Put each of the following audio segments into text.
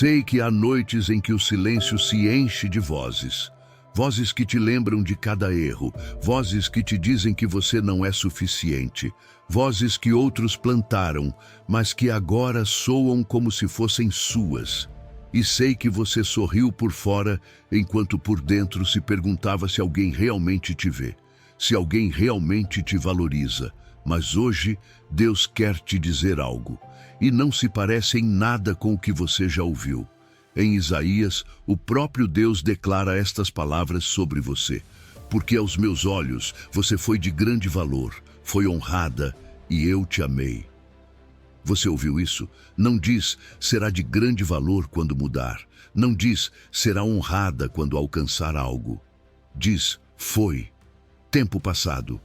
Sei que há noites em que o silêncio se enche de vozes. Vozes que te lembram de cada erro, vozes que te dizem que você não é suficiente, vozes que outros plantaram, mas que agora soam como se fossem suas. E sei que você sorriu por fora, enquanto por dentro se perguntava se alguém realmente te vê, se alguém realmente te valoriza. Mas hoje, Deus quer te dizer algo, e não se parece em nada com o que você já ouviu. Em Isaías, o próprio Deus declara estas palavras sobre você. Porque aos meus olhos você foi de grande valor, foi honrada e eu te amei. Você ouviu isso? Não diz, será de grande valor quando mudar. Não diz, será honrada quando alcançar algo. Diz, foi. Tempo passado.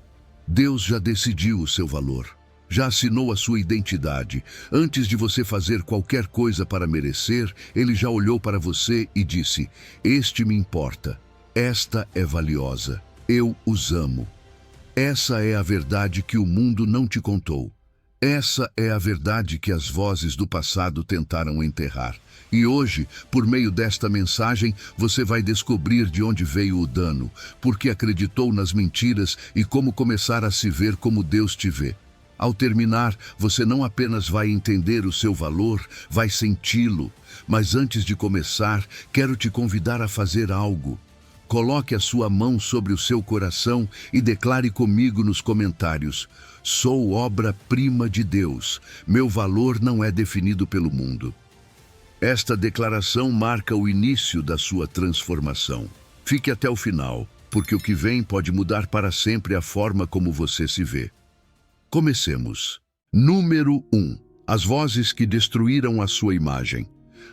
Deus já decidiu o seu valor. Já assinou a sua identidade. Antes de você fazer qualquer coisa para merecer, Ele já olhou para você e disse, este me importa, esta é valiosa, eu os amo. Essa é a verdade que o mundo não te contou. Essa é a verdade que as vozes do passado tentaram enterrar. E hoje, por meio desta mensagem, você vai descobrir de onde veio o dano, porque acreditou nas mentiras e como começar a se ver como Deus te vê. Ao terminar, você não apenas vai entender o seu valor, vai senti-lo. Mas antes de começar, quero te convidar a fazer algo. Coloque a sua mão sobre o seu coração e declare comigo nos comentários: sou obra-prima de Deus. Meu valor não é definido pelo mundo. Esta declaração marca o início da sua transformação. Fique até o final, porque o que vem pode mudar para sempre a forma como você se vê. Comecemos. Número 1. As vozes que destruíram a sua imagem.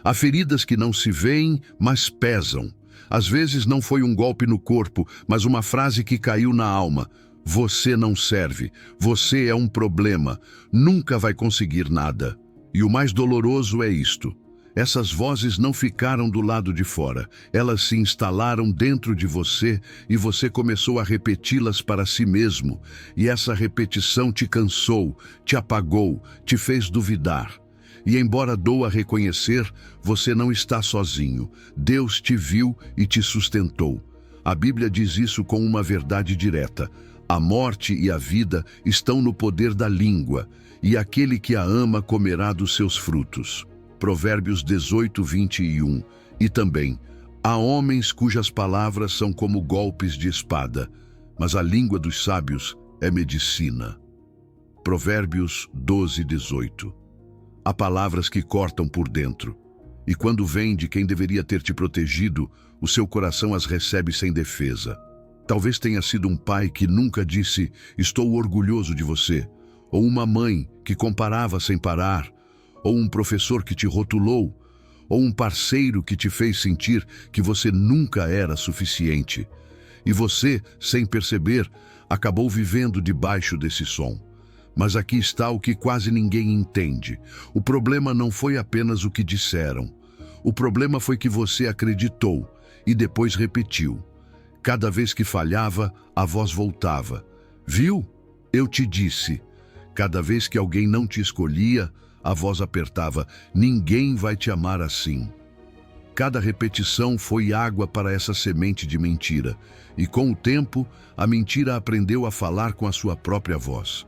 Há feridas que não se veem, mas pesam. Às vezes não foi um golpe no corpo, mas uma frase que caiu na alma. Você não serve. Você é um problema. Nunca vai conseguir nada. E o mais doloroso é isto. Essas vozes não ficaram do lado de fora. Elas se instalaram dentro de você e você começou a repeti-las para si mesmo. E essa repetição te cansou, te apagou, te fez duvidar. E embora doa reconhecer, você não está sozinho. Deus te viu e te sustentou. A Bíblia diz isso com uma verdade direta. A morte e a vida estão no poder da língua, e aquele que a ama comerá dos seus frutos. Provérbios 18, 21. E também, há homens cujas palavras são como golpes de espada, mas a língua dos sábios é medicina. Provérbios 12, 18. Há palavras que cortam por dentro, e quando vêm de quem deveria ter te protegido, o seu coração as recebe sem defesa. Talvez tenha sido um pai que nunca disse, estou orgulhoso de você, ou uma mãe que comparava sem parar, ou um professor que te rotulou, ou um parceiro que te fez sentir que você nunca era suficiente. E você, sem perceber, acabou vivendo debaixo desse som. Mas aqui está o que quase ninguém entende. O problema não foi apenas o que disseram. O problema foi que você acreditou e depois repetiu. Cada vez que falhava, a voz voltava. Viu? Eu te disse. Cada vez que alguém não te escolhia, a voz apertava, ninguém vai te amar assim. Cada repetição foi água para essa semente de mentira, e com o tempo, a mentira aprendeu a falar com a sua própria voz.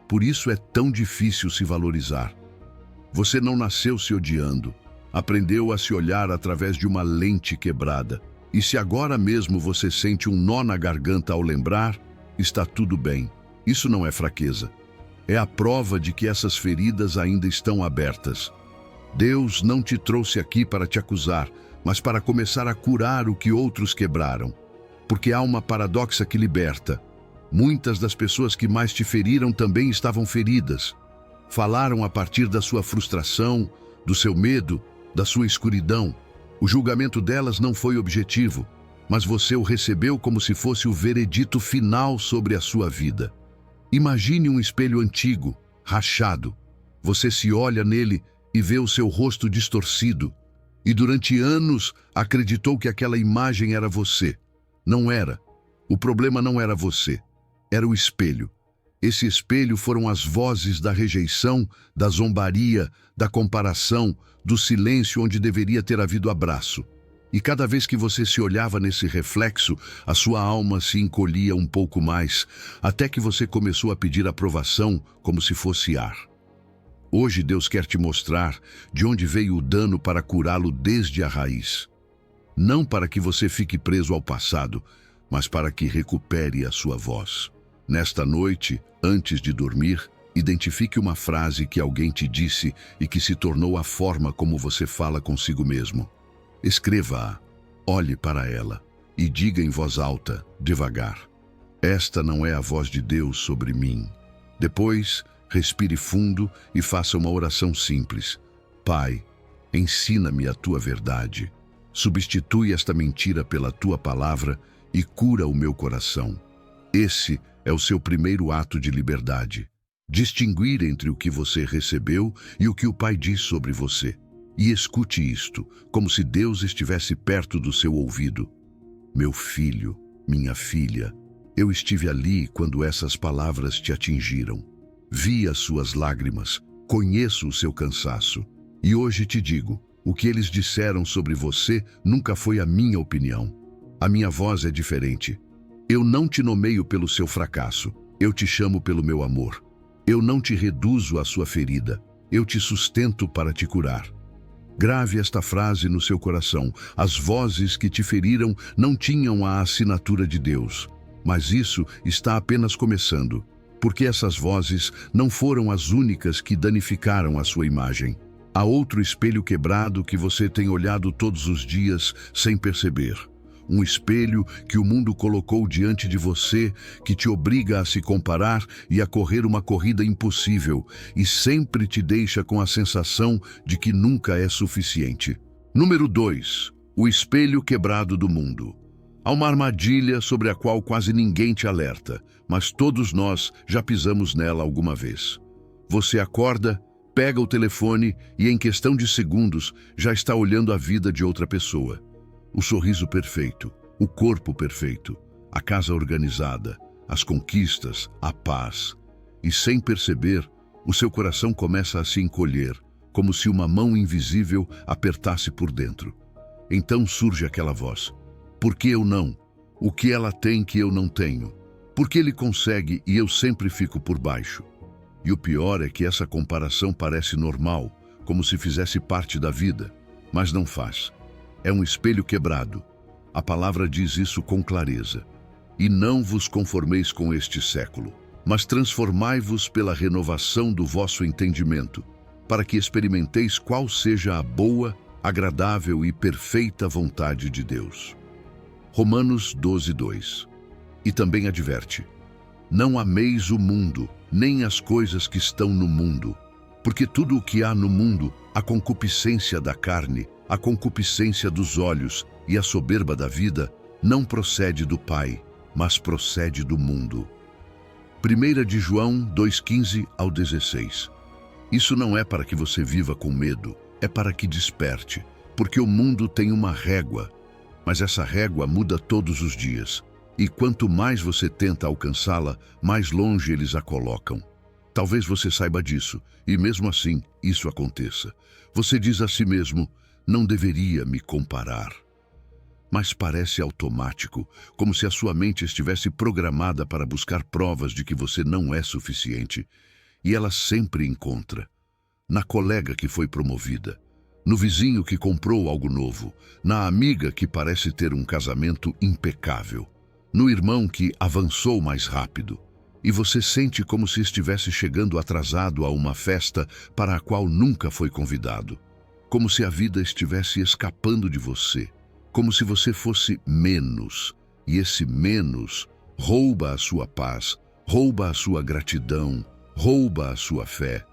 Por isso é tão difícil se valorizar. Você não nasceu se odiando, aprendeu a se olhar através de uma lente quebrada. E se agora mesmo você sente um nó na garganta ao lembrar, está tudo bem. Isso não é fraqueza. É a prova de que essas feridas ainda estão abertas. Deus não te trouxe aqui para te acusar, mas para começar a curar o que outros quebraram. Porque há uma paradoxa que liberta. Muitas das pessoas que mais te feriram também estavam feridas. Falaram a partir da sua frustração, do seu medo, da sua escuridão. O julgamento delas não foi objetivo, mas você o recebeu como se fosse o veredito final sobre a sua vida. Imagine um espelho antigo, rachado. Você se olha nele e vê o seu rosto distorcido. E durante anos acreditou que aquela imagem era você. Não era. O problema não era você. Era o espelho. Esse espelho foram as vozes da rejeição, da zombaria, da comparação, do silêncio onde deveria ter havido abraço. E cada vez que você se olhava nesse reflexo, a sua alma se encolhia um pouco mais, até que você começou a pedir aprovação como se fosse ar. Hoje Deus quer te mostrar de onde veio o dano para curá-lo desde a raiz. Não para que você fique preso ao passado, mas para que recupere a sua voz. Nesta noite, antes de dormir, identifique uma frase que alguém te disse e que se tornou a forma como você fala consigo mesmo. Escreva-a, olhe para ela e diga em voz alta, devagar: esta não é a voz de Deus sobre mim. Depois, respire fundo e faça uma oração simples. Pai, ensina-me a tua verdade. Substitui esta mentira pela tua palavra e cura o meu coração. Esse é o seu primeiro ato de liberdade. Distinguir entre o que você recebeu e o que o Pai diz sobre você. E escute isto, como se Deus estivesse perto do seu ouvido. Meu filho, minha filha, eu estive ali quando essas palavras te atingiram. Vi as suas lágrimas, conheço o seu cansaço. E hoje te digo, o que eles disseram sobre você nunca foi a minha opinião. A minha voz é diferente. Eu não te nomeio pelo seu fracasso, eu te chamo pelo meu amor. Eu não te reduzo à sua ferida, eu te sustento para te curar. Grave esta frase no seu coração. As vozes que te feriram não tinham a assinatura de Deus, mas isso está apenas começando, porque essas vozes não foram as únicas que danificaram a sua imagem. Há outro espelho quebrado que você tem olhado todos os dias sem perceber. Um espelho que o mundo colocou diante de você, que te obriga a se comparar e a correr uma corrida impossível, e sempre te deixa com a sensação de que nunca é suficiente. Número 2. O espelho quebrado do mundo. Há uma armadilha sobre a qual quase ninguém te alerta, mas todos nós já pisamos nela alguma vez. Você acorda, pega o telefone e em questão de segundos já está olhando a vida de outra pessoa. O sorriso perfeito, o corpo perfeito, a casa organizada, as conquistas, a paz. E sem perceber, o seu coração começa a se encolher, como se uma mão invisível apertasse por dentro. Então surge aquela voz: por que eu não? O que ela tem que eu não tenho? Por que ele consegue e eu sempre fico por baixo? E o pior é que essa comparação parece normal, como se fizesse parte da vida, mas não faz. É um espelho quebrado. A palavra diz isso com clareza. E não vos conformeis com este século, mas transformai-vos pela renovação do vosso entendimento, para que experimenteis qual seja a boa, agradável e perfeita vontade de Deus. Romanos 12:2. E também adverte: não ameis o mundo, nem as coisas que estão no mundo, porque tudo o que há no mundo, a concupiscência da carne, a concupiscência dos olhos e a soberba da vida, não procede do Pai, mas procede do mundo. 1 de João 2:15 ao 16. Isso não é para que você viva com medo, é para que desperte, porque o mundo tem uma régua, mas essa régua muda todos os dias, e quanto mais você tenta alcançá-la, mais longe eles a colocam. Talvez você saiba disso, e mesmo assim isso aconteça. Você diz a si mesmo: não deveria me comparar. Mas parece automático, como se a sua mente estivesse programada para buscar provas de que você não é suficiente. E ela sempre encontra. Na colega que foi promovida, no vizinho que comprou algo novo, na amiga que parece ter um casamento impecável, no irmão que avançou mais rápido. E você sente como se estivesse chegando atrasado a uma festa para a qual nunca foi convidado. Como se a vida estivesse escapando de você, como se você fosse menos, e esse menos rouba a sua paz, rouba a sua gratidão, rouba a sua fé.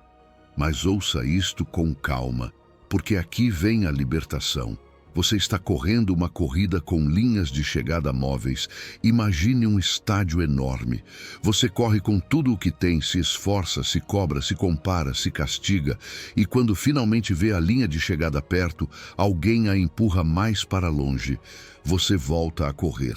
Mas ouça isto com calma, porque aqui vem a libertação. Você está correndo uma corrida com linhas de chegada móveis. Imagine um estádio enorme. Você corre com tudo o que tem, se esforça, se cobra, se compara, se castiga. E quando finalmente vê a linha de chegada perto, alguém a empurra mais para longe. Você volta a correr.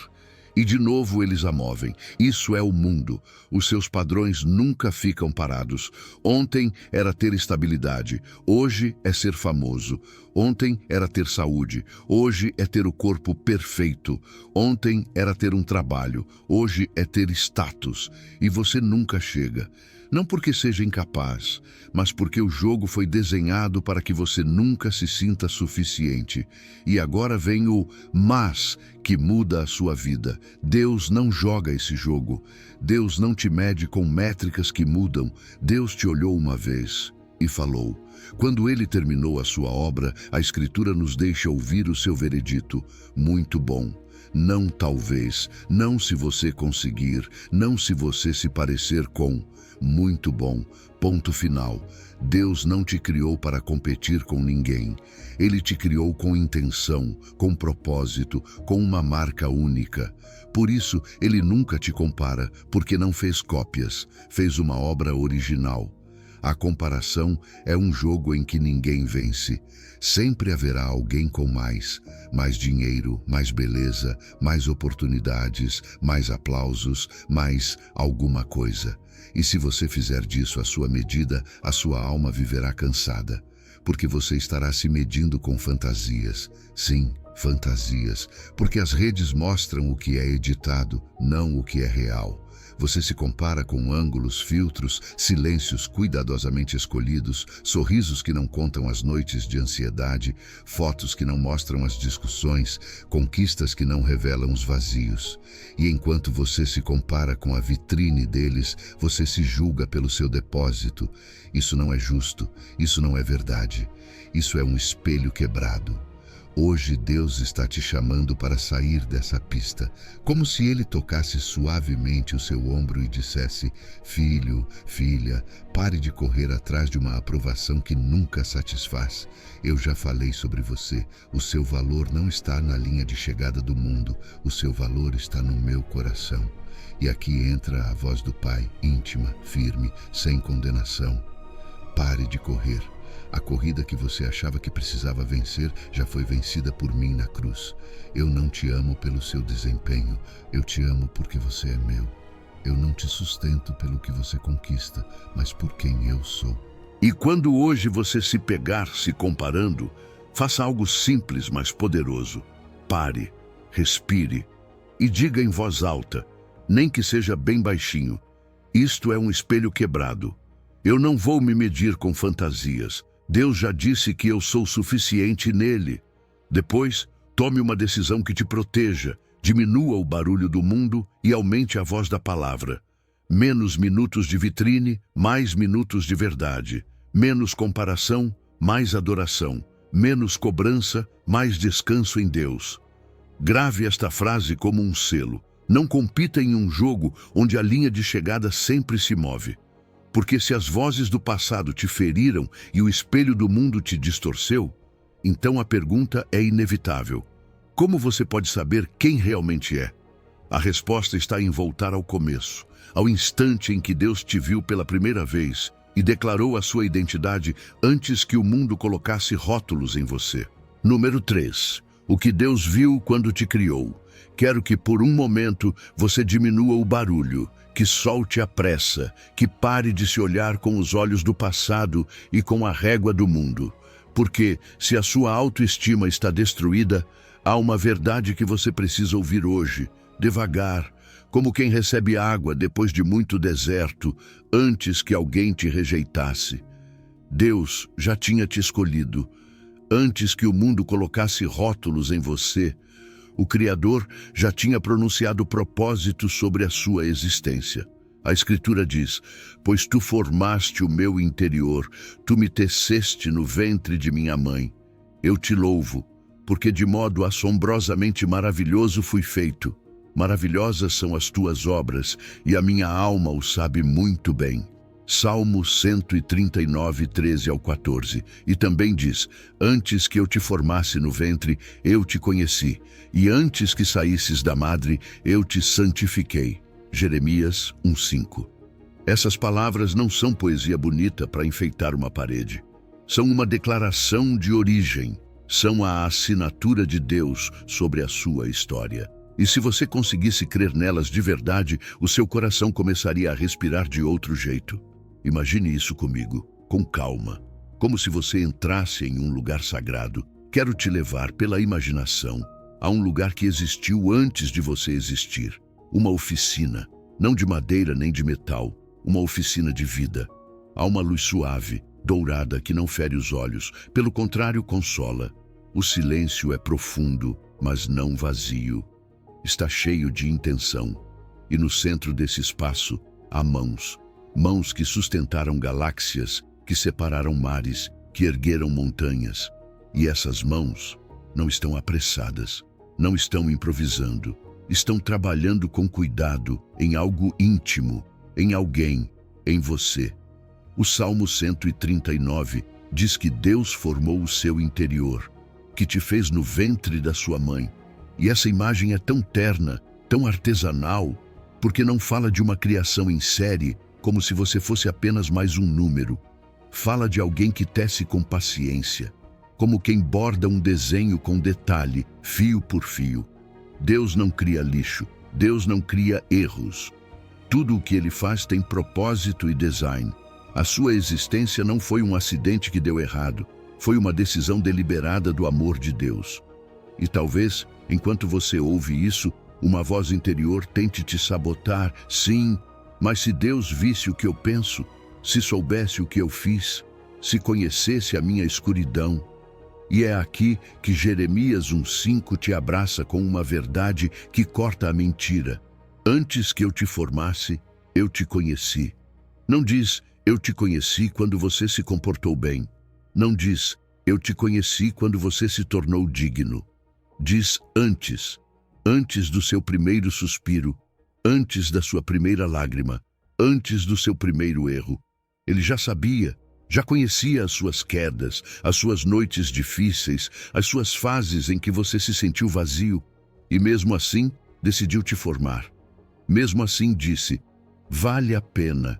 e de novo eles a movem. Isso é o mundo. Os seus padrões nunca ficam parados. Ontem era ter estabilidade, hoje é ser famoso. Ontem era ter saúde, hoje é ter o corpo perfeito. Ontem era ter um trabalho, hoje é ter status. E você nunca chega. Não porque seja incapaz, mas porque o jogo foi desenhado para que você nunca se sinta suficiente. E agora vem o mas que muda a sua vida. Deus não joga esse jogo. Deus não te mede com métricas que mudam. Deus te olhou uma vez e falou. Quando ele terminou a sua obra, a Escritura nos deixa ouvir o seu veredito. Muito bom. Não talvez, não se você conseguir, não se você se parecer com. Muito bom. Ponto final. Deus não te criou para competir com ninguém. Ele te criou com intenção, com propósito, com uma marca única. Por isso, ele nunca te compara, porque não fez cópias, fez uma obra original. A comparação é um jogo em que ninguém vence. Sempre haverá alguém com mais dinheiro, mais beleza, mais oportunidades, mais aplausos, mais alguma coisa. E se você fizer disso a sua medida, a sua alma viverá cansada, porque você estará se medindo com fantasias. Sim, fantasias, porque as redes mostram o que é editado, não o que é real. Você se compara com ângulos, filtros, silêncios cuidadosamente escolhidos, sorrisos que não contam as noites de ansiedade, fotos que não mostram as discussões, conquistas que não revelam os vazios. E enquanto você se compara com a vitrine deles, você se julga pelo seu depósito. Isso não é justo, isso não é verdade. Isso é um espelho quebrado. Hoje Deus está te chamando para sair dessa pista, como se Ele tocasse suavemente o seu ombro e dissesse: filho, filha, pare de correr atrás de uma aprovação que nunca satisfaz. Eu já falei sobre você, o seu valor não está na linha de chegada do mundo, o seu valor está no meu coração. E aqui entra a voz do Pai, íntima, firme, sem condenação. Pare de correr. A corrida que você achava que precisava vencer já foi vencida por mim na cruz. Eu não te amo pelo seu desempenho, eu te amo porque você é meu. Eu não te sustento pelo que você conquista, mas por quem eu sou. E quando hoje você se pegar se comparando, faça algo simples, mas poderoso. Pare, respire e diga em voz alta, nem que seja bem baixinho: isto é um espelho quebrado. Eu não vou me medir com fantasias. Deus já disse que eu sou suficiente nele. Depois, tome uma decisão que te proteja, diminua o barulho do mundo e aumente a voz da palavra. Menos minutos de vitrine, mais minutos de verdade. Menos comparação, mais adoração. Menos cobrança, mais descanso em Deus. Grave esta frase como um selo. Não compita em um jogo onde a linha de chegada sempre se move. Porque se as vozes do passado te feriram e o espelho do mundo te distorceu, então a pergunta é inevitável. Como você pode saber quem realmente é? A resposta está em voltar ao começo, ao instante em que Deus te viu pela primeira vez e declarou a sua identidade antes que o mundo colocasse rótulos em você. Número 3. O que Deus viu quando te criou. Quero que por um momento você diminua o barulho, que solte a pressa, que pare de se olhar com os olhos do passado e com a régua do mundo. Porque, se a sua autoestima está destruída, há uma verdade que você precisa ouvir hoje, devagar, como quem recebe água depois de muito deserto, antes que alguém te rejeitasse. Deus já tinha te escolhido. Antes que o mundo colocasse rótulos em você, o Criador já tinha pronunciado propósitos sobre a sua existência. A Escritura diz: pois tu formaste o meu interior, tu me teceste no ventre de minha mãe. Eu te louvo, porque de modo assombrosamente maravilhoso fui feito. Maravilhosas são as tuas obras, e a minha alma o sabe muito bem. Salmo 139, 13 ao 14. E também diz: antes que eu te formasse no ventre, eu te conheci, e antes que saísses da madre, eu te santifiquei. Jeremias 1:5. Essas palavras não são poesia bonita para enfeitar uma parede. São uma declaração de origem. São a assinatura de Deus sobre a sua história. E se você conseguisse crer nelas de verdade, o seu coração começaria a respirar de outro jeito. Imagine isso comigo, com calma, como se você entrasse em um lugar sagrado. Quero te levar pela imaginação a um lugar que existiu antes de você existir. Uma oficina, não de madeira nem de metal, uma oficina de vida. Há uma luz suave, dourada, que não fere os olhos, pelo contrário, consola. O silêncio é profundo, mas não vazio. Está cheio de intenção. E no centro desse espaço há mãos. Mãos que sustentaram galáxias, que separaram mares, que ergueram montanhas. E essas mãos não estão apressadas, não estão improvisando. Estão trabalhando com cuidado em algo íntimo, em alguém, em você. O Salmo 139 diz que Deus formou o seu interior, que te fez no ventre da sua mãe. E essa imagem é tão terna, tão artesanal, porque não fala de uma criação em série, como se você fosse apenas mais um número. Fala de alguém que tece com paciência, como quem borda um desenho com detalhe, fio por fio. Deus não cria lixo, Deus não cria erros. Tudo o que Ele faz tem propósito e design. A sua existência não foi um acidente que deu errado, foi uma decisão deliberada do amor de Deus. E talvez, enquanto você ouve isso, uma voz interior tente te sabotar. Sim, mas se Deus visse o que eu penso, se soubesse o que eu fiz, se conhecesse a minha escuridão. E é aqui que Jeremias 1,5 te abraça com uma verdade que corta a mentira. Antes que eu te formasse, eu te conheci. Não diz, eu te conheci quando você se comportou bem. Não diz, eu te conheci quando você se tornou digno. Diz antes, antes do seu primeiro suspiro, antes da sua primeira lágrima, antes do seu primeiro erro. Ele já sabia, já conhecia as suas quedas, as suas noites difíceis, as suas fases em que você se sentiu vazio. E mesmo assim, decidiu te formar. Mesmo assim disse, vale a pena.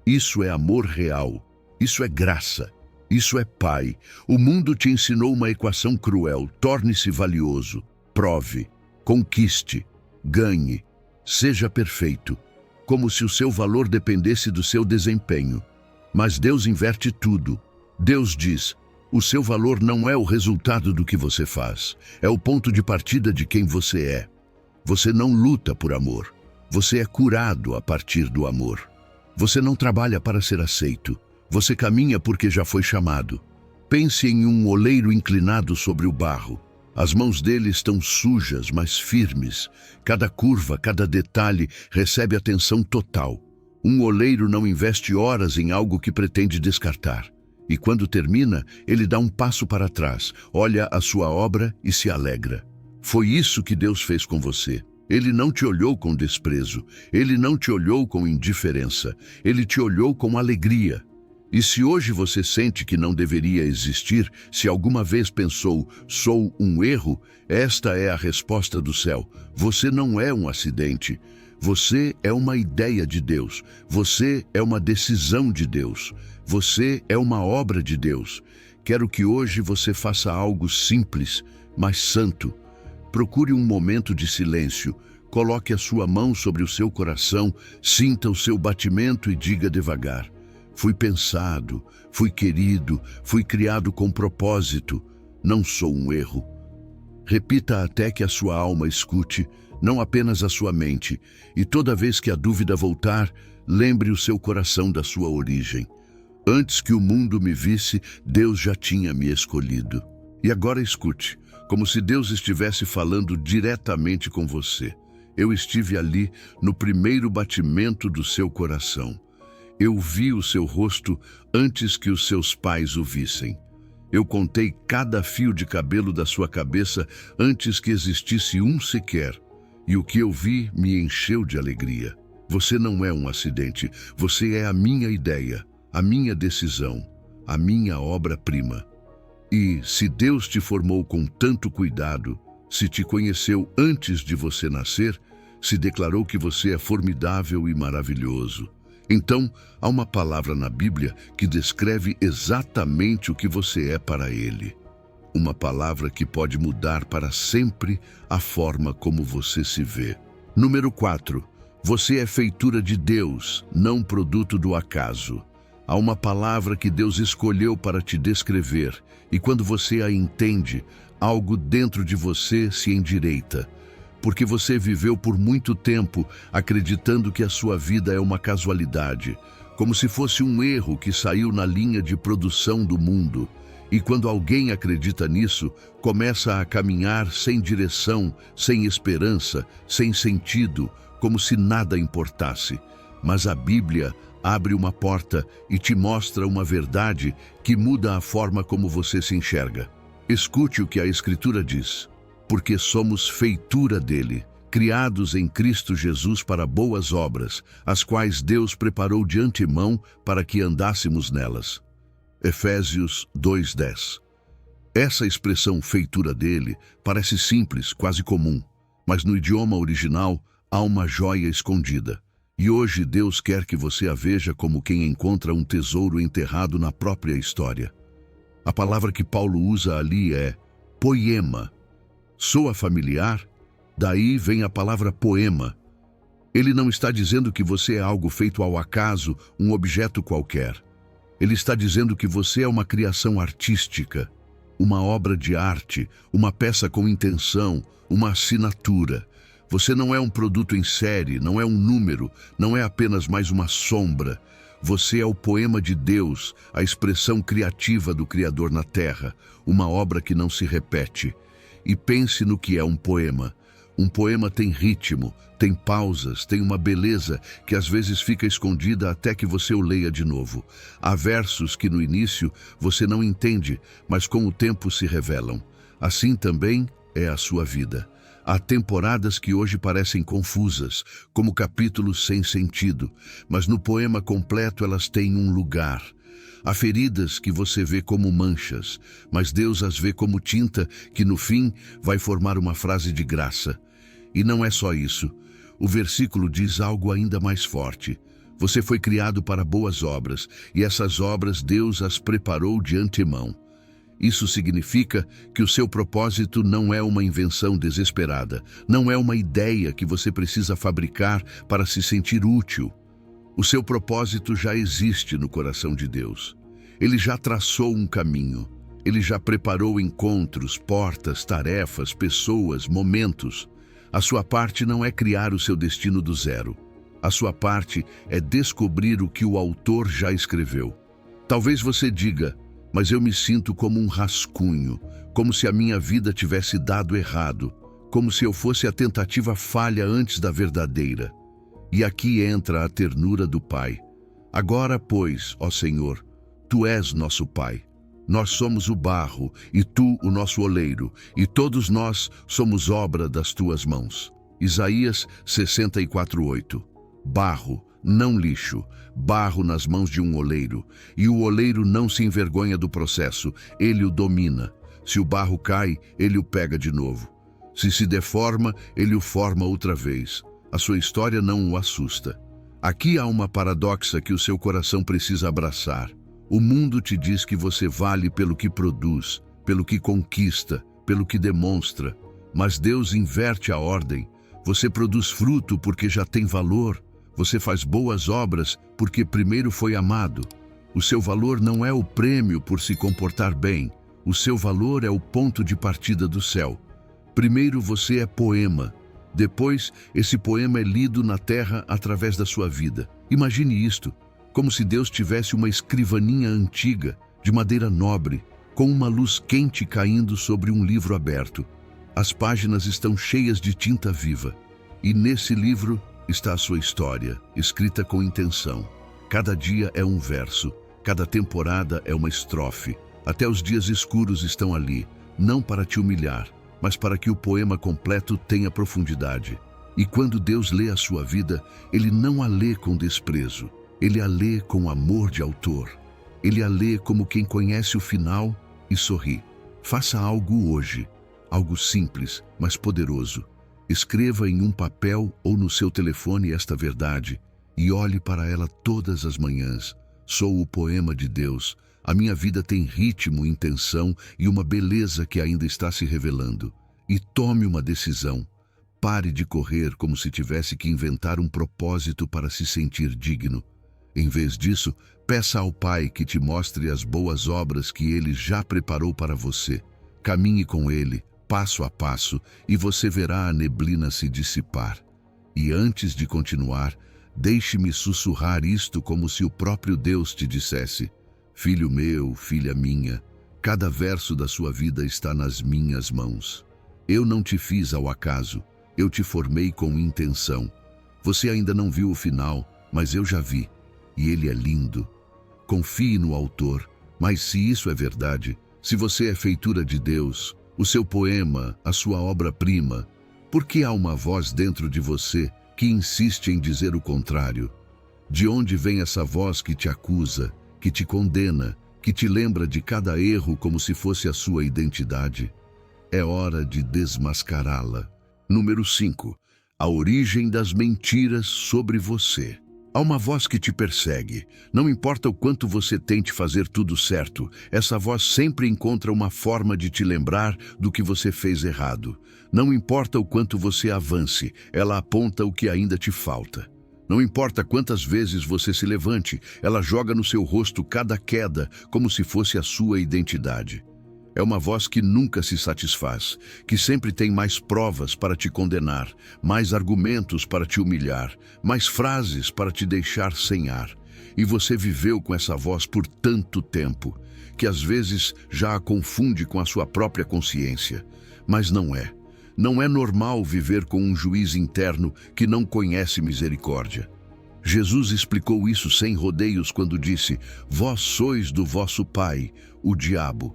Isso é amor real, isso é graça, isso é Pai. O mundo te ensinou uma equação cruel, torne-se valioso, prove, conquiste, ganhe, seja perfeito, como se o seu valor dependesse do seu desempenho. Mas Deus inverte tudo. Deus diz, o seu valor não é o resultado do que você faz, é o ponto de partida de quem você é. Você não luta por amor, você é curado a partir do amor. Você não trabalha para ser aceito, você caminha porque já foi chamado. Pense em um oleiro inclinado sobre o barro. As mãos dele estão sujas, mas firmes. Cada curva, cada detalhe recebe atenção total. Um oleiro não investe horas em algo que pretende descartar. E quando termina, ele dá um passo para trás, olha a sua obra e se alegra. Foi isso que Deus fez com você. Ele não te olhou com desprezo, ele não te olhou com indiferença, ele te olhou com alegria. E se hoje você sente que não deveria existir, se alguma vez pensou, sou um erro, esta é a resposta do céu. Você não é um acidente. Você é uma ideia de Deus. Você é uma decisão de Deus. Você é uma obra de Deus. Quero que hoje você faça algo simples, mas santo. Procure um momento de silêncio. Coloque a sua mão sobre o seu coração, sinta o seu batimento e diga devagar. Fui pensado, fui querido, fui criado com propósito. Não sou um erro. Repita até que a sua alma escute, não apenas a sua mente, e toda vez que a dúvida voltar, lembre o seu coração da sua origem. Antes que o mundo me visse, Deus já tinha me escolhido. E agora escute, como se Deus estivesse falando diretamente com você. Eu estive ali no primeiro batimento do seu coração. Eu vi o seu rosto antes que os seus pais o vissem. Eu contei cada fio de cabelo da sua cabeça antes que existisse um sequer. E o que eu vi me encheu de alegria. Você não é um acidente, você é a minha ideia, a minha decisão, a minha obra-prima. E se Deus te formou com tanto cuidado, se te conheceu antes de você nascer, se declarou que você é formidável e maravilhoso. Então, há uma palavra na Bíblia que descreve exatamente o que você é para Ele. uma palavra que pode mudar para sempre a forma como você se vê. Número 4. Você é feitura de Deus, não produto do acaso. Há uma palavra que Deus escolheu para te descrever, e quando você a entende, algo dentro de você se endireita. Porque você viveu por muito tempo acreditando que a sua vida é uma casualidade, como se fosse um erro que saiu na linha de produção do mundo. E quando alguém acredita nisso, começa a caminhar sem direção, sem esperança, sem sentido, como se nada importasse. Mas a Bíblia abre uma porta e te mostra uma verdade que muda a forma como você se enxerga. Escute o que a Escritura diz. Porque somos feitura dele, criados em Cristo Jesus para boas obras, as quais Deus preparou de antemão para que andássemos nelas. Efésios 2:10. Essa expressão feitura dele parece simples, quase comum, mas no idioma original há uma joia escondida. E hoje Deus quer que você a veja como quem encontra um tesouro enterrado na própria história. A palavra que Paulo usa ali é poema. Soa familiar? Daí vem a palavra poema. Ele não está dizendo que você é algo feito ao acaso, um objeto qualquer. Ele está dizendo que você é uma criação artística, uma obra de arte, uma peça com intenção, uma assinatura. Você não é um produto em série, não é um número, não é apenas mais uma sombra. Você é o poema de Deus, a expressão criativa do Criador na Terra, uma obra que não se repete. E pense no que é um poema. Um poema tem ritmo, tem pausas, tem uma beleza que às vezes fica escondida até que você o leia de novo. Há versos que no início você não entende, mas com o tempo se revelam. Assim também é a sua vida. Há temporadas que hoje parecem confusas, como capítulos sem sentido, mas no poema completo elas têm um lugar. Há feridas que você vê como manchas, mas Deus as vê como tinta que no fim vai formar uma frase de graça. E não é só isso. O versículo diz algo ainda mais forte. Você foi criado para boas obras, e essas obras Deus as preparou de antemão. Isso significa que o seu propósito não é uma invenção desesperada, não é uma ideia que você precisa fabricar para se sentir útil. O seu propósito já existe no coração de Deus. Ele já traçou um caminho. Ele já preparou encontros, portas, tarefas, pessoas, momentos. A sua parte não é criar o seu destino do zero. A sua parte é descobrir o que o autor já escreveu. Talvez você diga, mas eu me sinto como um rascunho, como se a minha vida tivesse dado errado, como se eu fosse a tentativa falha antes da verdadeira. E aqui entra a ternura do Pai. Agora, pois, ó Senhor, Tu és nosso Pai. Nós somos o barro, e Tu o nosso oleiro, e todos nós somos obra das Tuas mãos. Isaías 64:8. Barro, não lixo, barro nas mãos de um oleiro, e o oleiro não se envergonha do processo, ele o domina. Se o barro cai, ele o pega de novo. Se deforma, ele o forma outra vez. A sua história não o assusta. Aqui há uma paradoxa que o seu coração precisa abraçar. O mundo te diz que você vale pelo que produz, pelo que conquista, pelo que demonstra. Mas Deus inverte a ordem. Você produz fruto porque já tem valor. Você faz boas obras porque primeiro foi amado. O seu valor não é o prêmio por se comportar bem. O seu valor é o ponto de partida do céu. Primeiro você é poema. Depois, esse poema é lido na terra através da sua vida. Imagine isto, como se Deus tivesse uma escrivaninha antiga, de madeira nobre, com uma luz quente caindo sobre um livro aberto. As páginas estão cheias de tinta viva. E nesse livro está a sua história, escrita com intenção. Cada dia é um verso, cada temporada é uma estrofe. Até os dias escuros estão ali, não para te humilhar, mas para que o poema completo tenha profundidade. E quando Deus lê a sua vida, Ele não a lê com desprezo. Ele a lê com amor de autor. Ele a lê como quem conhece o final e sorri. Faça algo hoje, algo simples, mas poderoso. Escreva em um papel ou no seu telefone esta verdade e olhe para ela todas as manhãs. Sou o poema de Deus, A minha vida tem ritmo, intenção e uma beleza que ainda está se revelando. E tome uma decisão. Pare de correr como se tivesse que inventar um propósito para se sentir digno. Em vez disso, peça ao Pai que te mostre as boas obras que Ele já preparou para você. Caminhe com Ele, passo a passo, e você verá a neblina se dissipar. E antes de continuar, deixe-me sussurrar isto como se o próprio Deus te dissesse: Filho meu, filha minha, cada verso da sua vida está nas minhas mãos. Eu não te fiz ao acaso, eu te formei com intenção. Você ainda não viu o final, mas eu já vi, e ele é lindo. Confie no autor, mas se isso é verdade, se você é feitura de Deus, o seu poema, a sua obra-prima, por que há uma voz dentro de você que insiste em dizer o contrário? De onde vem essa voz que te acusa, que te condena, que te lembra de cada erro como se fosse a sua identidade? É hora de desmascará-la. Número 5. A origem das mentiras sobre você. Há uma voz que te persegue. Não importa o quanto você tente fazer tudo certo, essa voz sempre encontra uma forma de te lembrar do que você fez errado. Não importa o quanto você avance, ela aponta o que ainda te falta. Não importa quantas vezes você se levante, ela joga no seu rosto cada queda como se fosse a sua identidade. É uma voz que nunca se satisfaz, que sempre tem mais provas para te condenar, mais argumentos para te humilhar, mais frases para te deixar sem ar. E você viveu com essa voz por tanto tempo, que às vezes já a confunde com a sua própria consciência. Mas não é. Não é normal viver com um juiz interno que não conhece misericórdia. Jesus explicou isso sem rodeios quando disse: Vós sois do vosso pai, o diabo.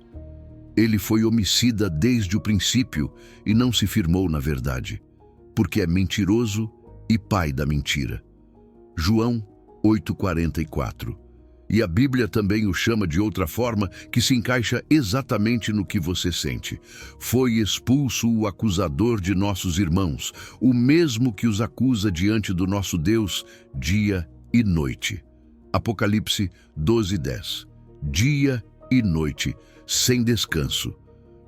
Ele foi homicida desde o princípio e não se firmou na verdade, porque é mentiroso e pai da mentira. João 8,44. E a Bíblia também o chama de outra forma que se encaixa exatamente no que você sente. Foi expulso o acusador de nossos irmãos, o mesmo que os acusa diante do nosso Deus dia e noite. Apocalipse 12:10. Dia e noite, sem descanso.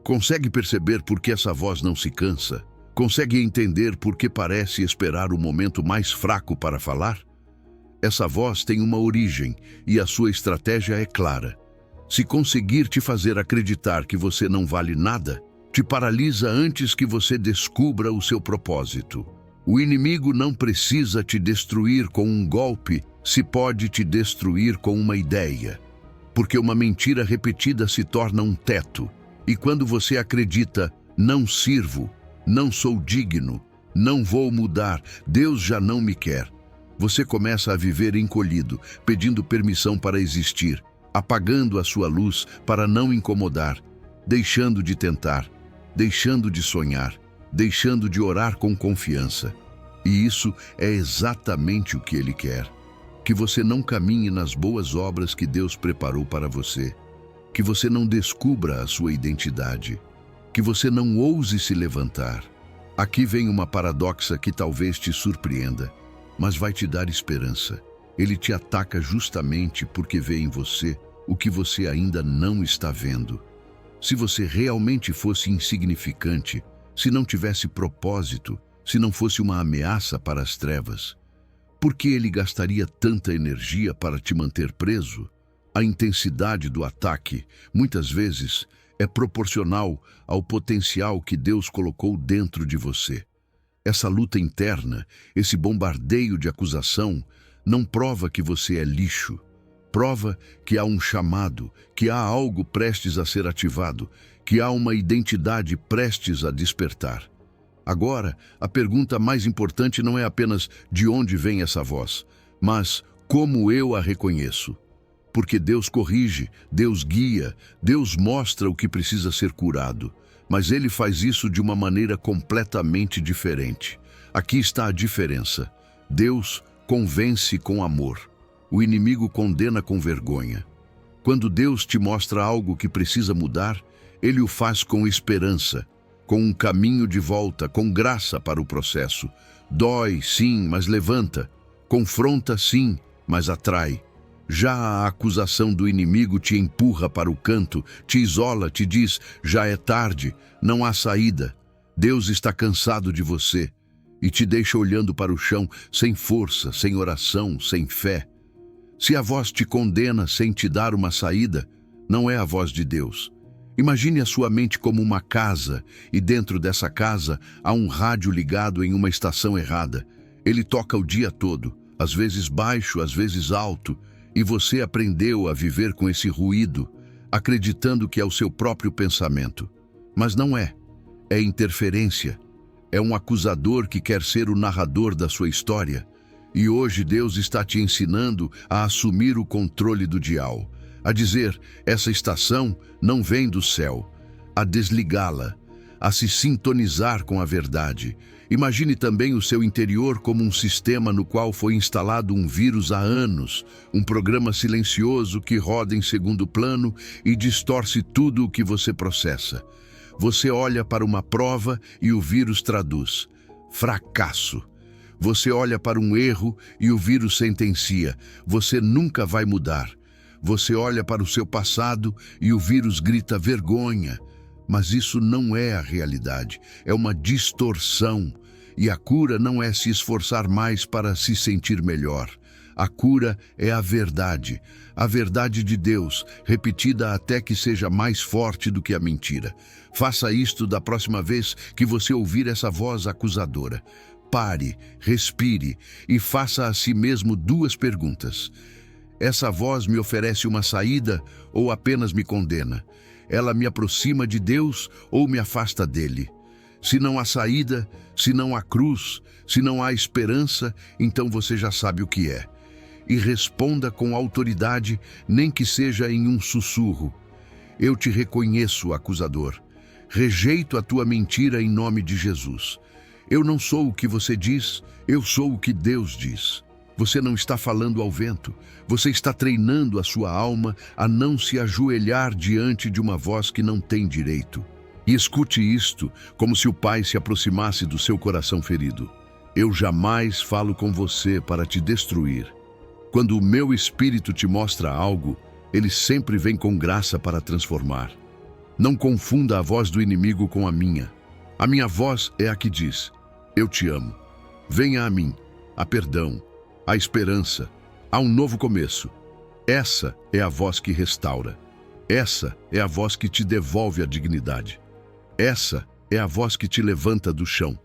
Consegue perceber por que essa voz não se cansa? Consegue entender por que parece esperar o momento mais fraco para falar? Essa voz tem uma origem e a sua estratégia é clara. Se conseguir te fazer acreditar que você não vale nada, te paralisa antes que você descubra o seu propósito. O inimigo não precisa te destruir com um golpe, se pode te destruir com uma ideia. Porque uma mentira repetida se torna um teto. E quando você acredita, não sirvo, não sou digno, não vou mudar, Deus já não me quer, você começa a viver encolhido, pedindo permissão para existir, apagando a sua luz para não incomodar, deixando de tentar, deixando de sonhar, deixando de orar com confiança. E isso é exatamente o que Ele quer. Que você não caminhe nas boas obras que Deus preparou para você, que você não descubra a sua identidade, que você não ouse se levantar. Aqui vem uma paradoxa que talvez te surpreenda, mas vai te dar esperança. Ele te ataca justamente porque vê em você o que você ainda não está vendo. Se você realmente fosse insignificante, se não tivesse propósito, se não fosse uma ameaça para as trevas, por que ele gastaria tanta energia para te manter preso? A intensidade do ataque, muitas vezes, é proporcional ao potencial que Deus colocou dentro de você. Essa luta interna, esse bombardeio de acusação, não prova que você é lixo. Prova que há um chamado, que há algo prestes a ser ativado, que há uma identidade prestes a despertar. Agora, a pergunta mais importante não é apenas de onde vem essa voz, mas como eu a reconheço. Porque Deus corrige, Deus guia, Deus mostra o que precisa ser curado, mas Ele faz isso de uma maneira completamente diferente. Aqui está a diferença. Deus convence com amor. O inimigo condena com vergonha. Quando Deus te mostra algo que precisa mudar, Ele o faz com esperança, com um caminho de volta, com graça para o processo. Dói, sim, mas levanta. Confronta, sim, mas atrai. Já a acusação do inimigo te empurra para o canto, te isola, te diz: já é tarde, não há saída. Deus está cansado de você e te deixa olhando para o chão, sem força, sem oração, sem fé. Se a voz te condena sem te dar uma saída, não é a voz de Deus. Imagine a sua mente como uma casa, e dentro dessa casa há um rádio ligado em uma estação errada. Ele toca o dia todo, às vezes baixo, às vezes alto, e você aprendeu a viver com esse ruído, acreditando que é o seu próprio pensamento. Mas não é. É interferência. É um acusador que quer ser o narrador da sua história. E hoje Deus está te ensinando a assumir o controle do dial, a dizer: essa estação não vem do céu, a desligá-la, a se sintonizar com a verdade. Imagine também o seu interior como um sistema no qual foi instalado um vírus há anos, um programa silencioso que roda em segundo plano e distorce tudo o que você processa. Você olha para uma prova e o vírus traduz: fracasso. Você olha para um erro e o vírus sentencia: você nunca vai mudar. Você olha para o seu passado e o vírus grita: vergonha. Mas isso não é a realidade, é uma distorção. E a cura não é se esforçar mais para se sentir melhor. A cura é a verdade de Deus, repetida até que seja mais forte do que a mentira. Faça isto da próxima vez que você ouvir essa voz acusadora. Pare, respire e faça a si mesmo duas perguntas. Essa voz me oferece uma saída ou apenas me condena? Ela me aproxima de Deus ou me afasta dele? Se não há saída, se não há cruz, se não há esperança, então você já sabe o que é. E responda com autoridade, nem que seja em um sussurro: eu te reconheço, acusador. Rejeito a tua mentira em nome de Jesus. Eu não sou o que você diz, eu sou o que Deus diz. Você não está falando ao vento, você está treinando a sua alma a não se ajoelhar diante de uma voz que não tem direito. E escute isto, como se o Pai se aproximasse do seu coração ferido. Eu jamais falo com você para te destruir. Quando o meu Espírito te mostra algo, ele sempre vem com graça para transformar. Não confunda a voz do inimigo com a minha. A minha voz é a que diz: eu te amo. Venha a mim. Há perdão, há esperança, há um novo começo. Essa é a voz que restaura. Essa é a voz que te devolve a dignidade. Essa é a voz que te levanta do chão.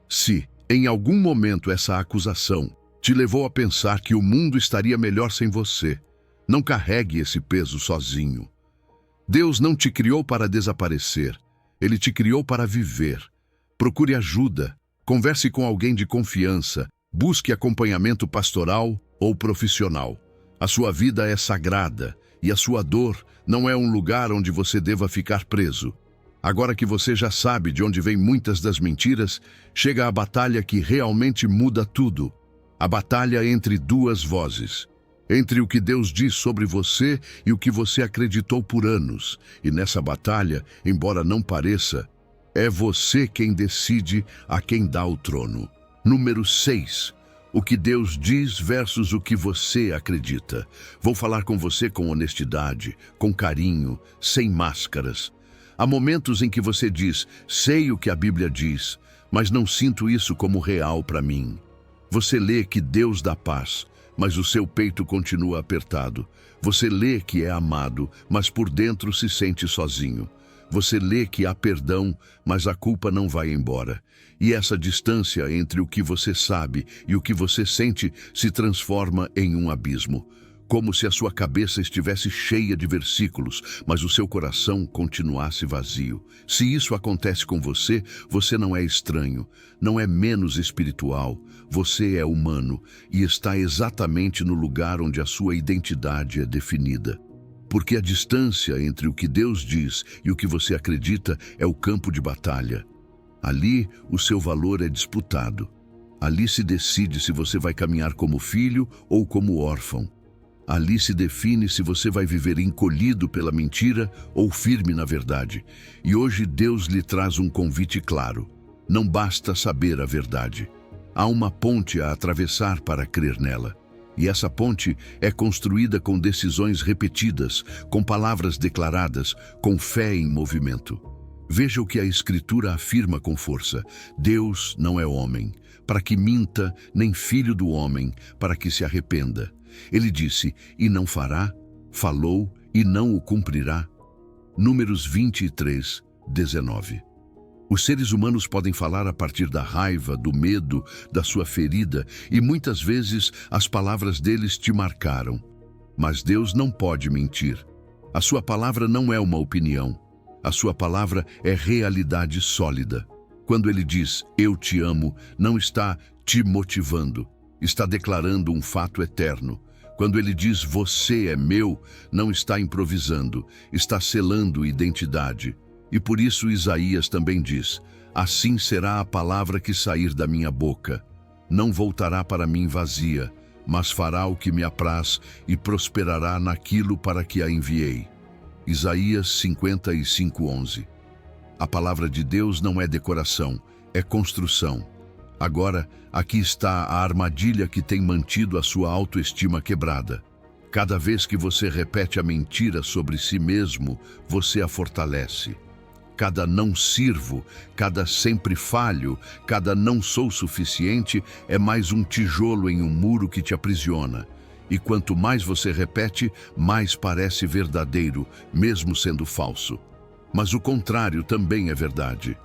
Se, em algum momento, essa acusação te levou a pensar que o mundo estaria melhor sem você, não carregue esse peso sozinho. Deus não te criou para desaparecer. Ele te criou para viver. Procure ajuda. Converse com alguém de confiança. Busque acompanhamento pastoral ou profissional. A sua vida é sagrada e a sua dor não é um lugar onde você deva ficar preso. Agora que você já sabe de onde vêm muitas das mentiras, chega a batalha que realmente muda tudo. A batalha entre duas vozes. Entre o que Deus diz sobre você e o que você acreditou por anos. E nessa batalha, embora não pareça, é você quem decide a quem dá o trono. Número 6. O que Deus diz versus o que você acredita. Vou falar com você com honestidade, com carinho, sem máscaras. Há momentos em que você diz: sei o que a Bíblia diz, mas não sinto isso como real para mim. Você lê que Deus dá paz, mas o seu peito continua apertado. Você lê que é amado, mas por dentro se sente sozinho. Você lê que há perdão, mas a culpa não vai embora. E essa distância entre o que você sabe e o que você sente se transforma em um abismo. Como se a sua cabeça estivesse cheia de versículos, mas o seu coração continuasse vazio. Se isso acontece com você, você não é estranho, não é menos espiritual. Você é humano e está exatamente no lugar onde a sua identidade é definida. Porque a distância entre o que Deus diz e o que você acredita é o campo de batalha. Ali, o seu valor é disputado. Ali se decide se você vai caminhar como filho ou como órfão. Ali se define se você vai viver encolhido pela mentira ou firme na verdade. E hoje Deus lhe traz um convite claro. Não basta saber a verdade. Há uma ponte a atravessar para crer nela. E essa ponte é construída com decisões repetidas, com palavras declaradas, com fé em movimento. Veja o que a Escritura afirma com força: Deus não é homem, para que minta, nem filho do homem, para que se arrependa. Ele disse, e não fará, falou, e não o cumprirá. Números 23, 19. Os seres humanos podem falar a partir da raiva, do medo, da sua ferida, e muitas vezes as palavras deles te marcaram. Mas Deus não pode mentir. A sua palavra não é uma opinião. A sua palavra é realidade sólida. Quando ele diz, eu te amo, não está te motivando, está declarando um fato eterno. Quando ele diz, você é meu, não está improvisando, está selando identidade. E por isso Isaías também diz, assim será a palavra que sair da minha boca. Não voltará para mim vazia, mas fará o que me apraz e prosperará naquilo para que a enviei. Isaías 55:11. A palavra de Deus não é decoração, é construção. Agora, aqui está a armadilha que tem mantido a sua autoestima quebrada. Cada vez que você repete a mentira sobre si mesmo, você a fortalece. Cada não sirvo, cada sempre falho, cada não sou suficiente é mais um tijolo em um muro que te aprisiona. E quanto mais você repete, mais parece verdadeiro, mesmo sendo falso. Mas o contrário também é verdade.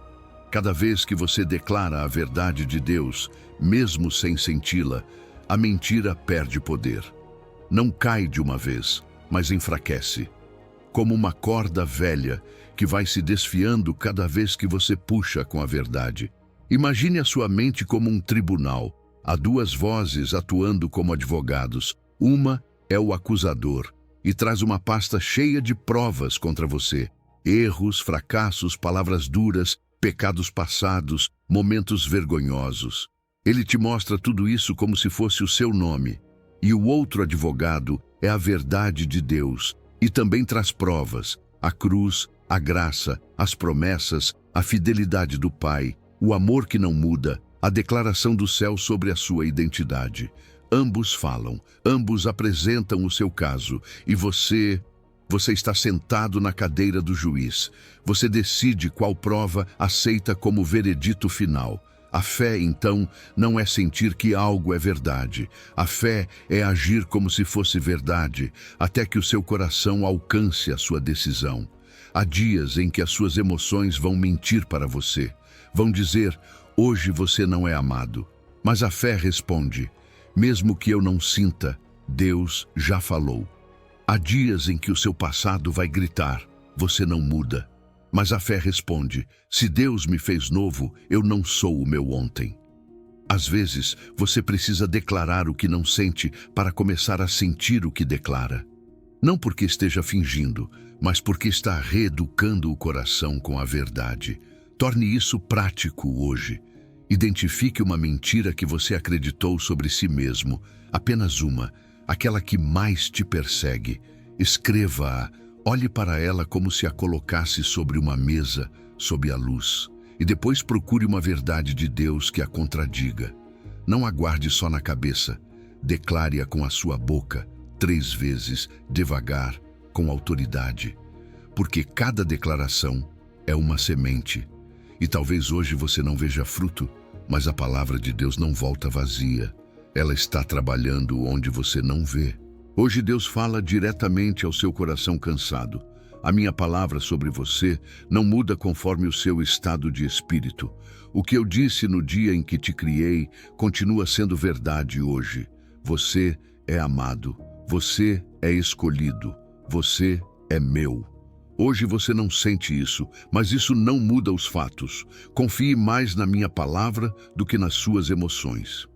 Cada vez que você declara a verdade de Deus, mesmo sem senti-la, a mentira perde poder. Não cai de uma vez, mas enfraquece. Como uma corda velha que vai se desfiando cada vez que você puxa com a verdade. Imagine a sua mente como um tribunal. Há duas vozes atuando como advogados. Uma é o acusador e traz uma pasta cheia de provas contra você. Erros, fracassos, palavras duras, pecados passados, momentos vergonhosos. Ele te mostra tudo isso como se fosse o seu nome. E o outro advogado é a verdade de Deus e também traz provas, a cruz, a graça, as promessas, a fidelidade do Pai, o amor que não muda, a declaração do céu sobre a sua identidade. Ambos falam, ambos apresentam o seu caso e você está sentado na cadeira do juiz. Você decide qual prova aceita como veredito final. A fé, então, não é sentir que algo é verdade. A fé é agir como se fosse verdade, até que o seu coração alcance a sua decisão. Há dias em que as suas emoções vão mentir para você. Vão dizer, hoje você não é amado. Mas a fé responde, mesmo que eu não sinta, Deus já falou. Há dias em que o seu passado vai gritar, você não muda. Mas a fé responde, se Deus me fez novo, eu não sou o meu ontem. Às vezes, você precisa declarar o que não sente para começar a sentir o que declara. Não porque esteja fingindo, mas porque está reeducando o coração com a verdade. Torne isso prático hoje. Identifique uma mentira que você acreditou sobre si mesmo, apenas uma, aquela que mais te persegue. Escreva-a, olhe para ela como se a colocasse sobre uma mesa, sob a luz, e depois procure uma verdade de Deus que a contradiga. Não aguarde só na cabeça, declare-a com a sua boca, 3 vezes, devagar, com autoridade, porque cada declaração é uma semente. E talvez hoje você não veja fruto, mas a palavra de Deus não volta vazia. Ela está trabalhando onde você não vê. Hoje Deus fala diretamente ao seu coração cansado. A minha palavra sobre você não muda conforme o seu estado de espírito. O que eu disse no dia em que te criei continua sendo verdade hoje. Você é amado. Você é escolhido. Você é meu. Hoje você não sente isso, mas isso não muda os fatos. Confie mais na minha palavra do que nas suas emoções.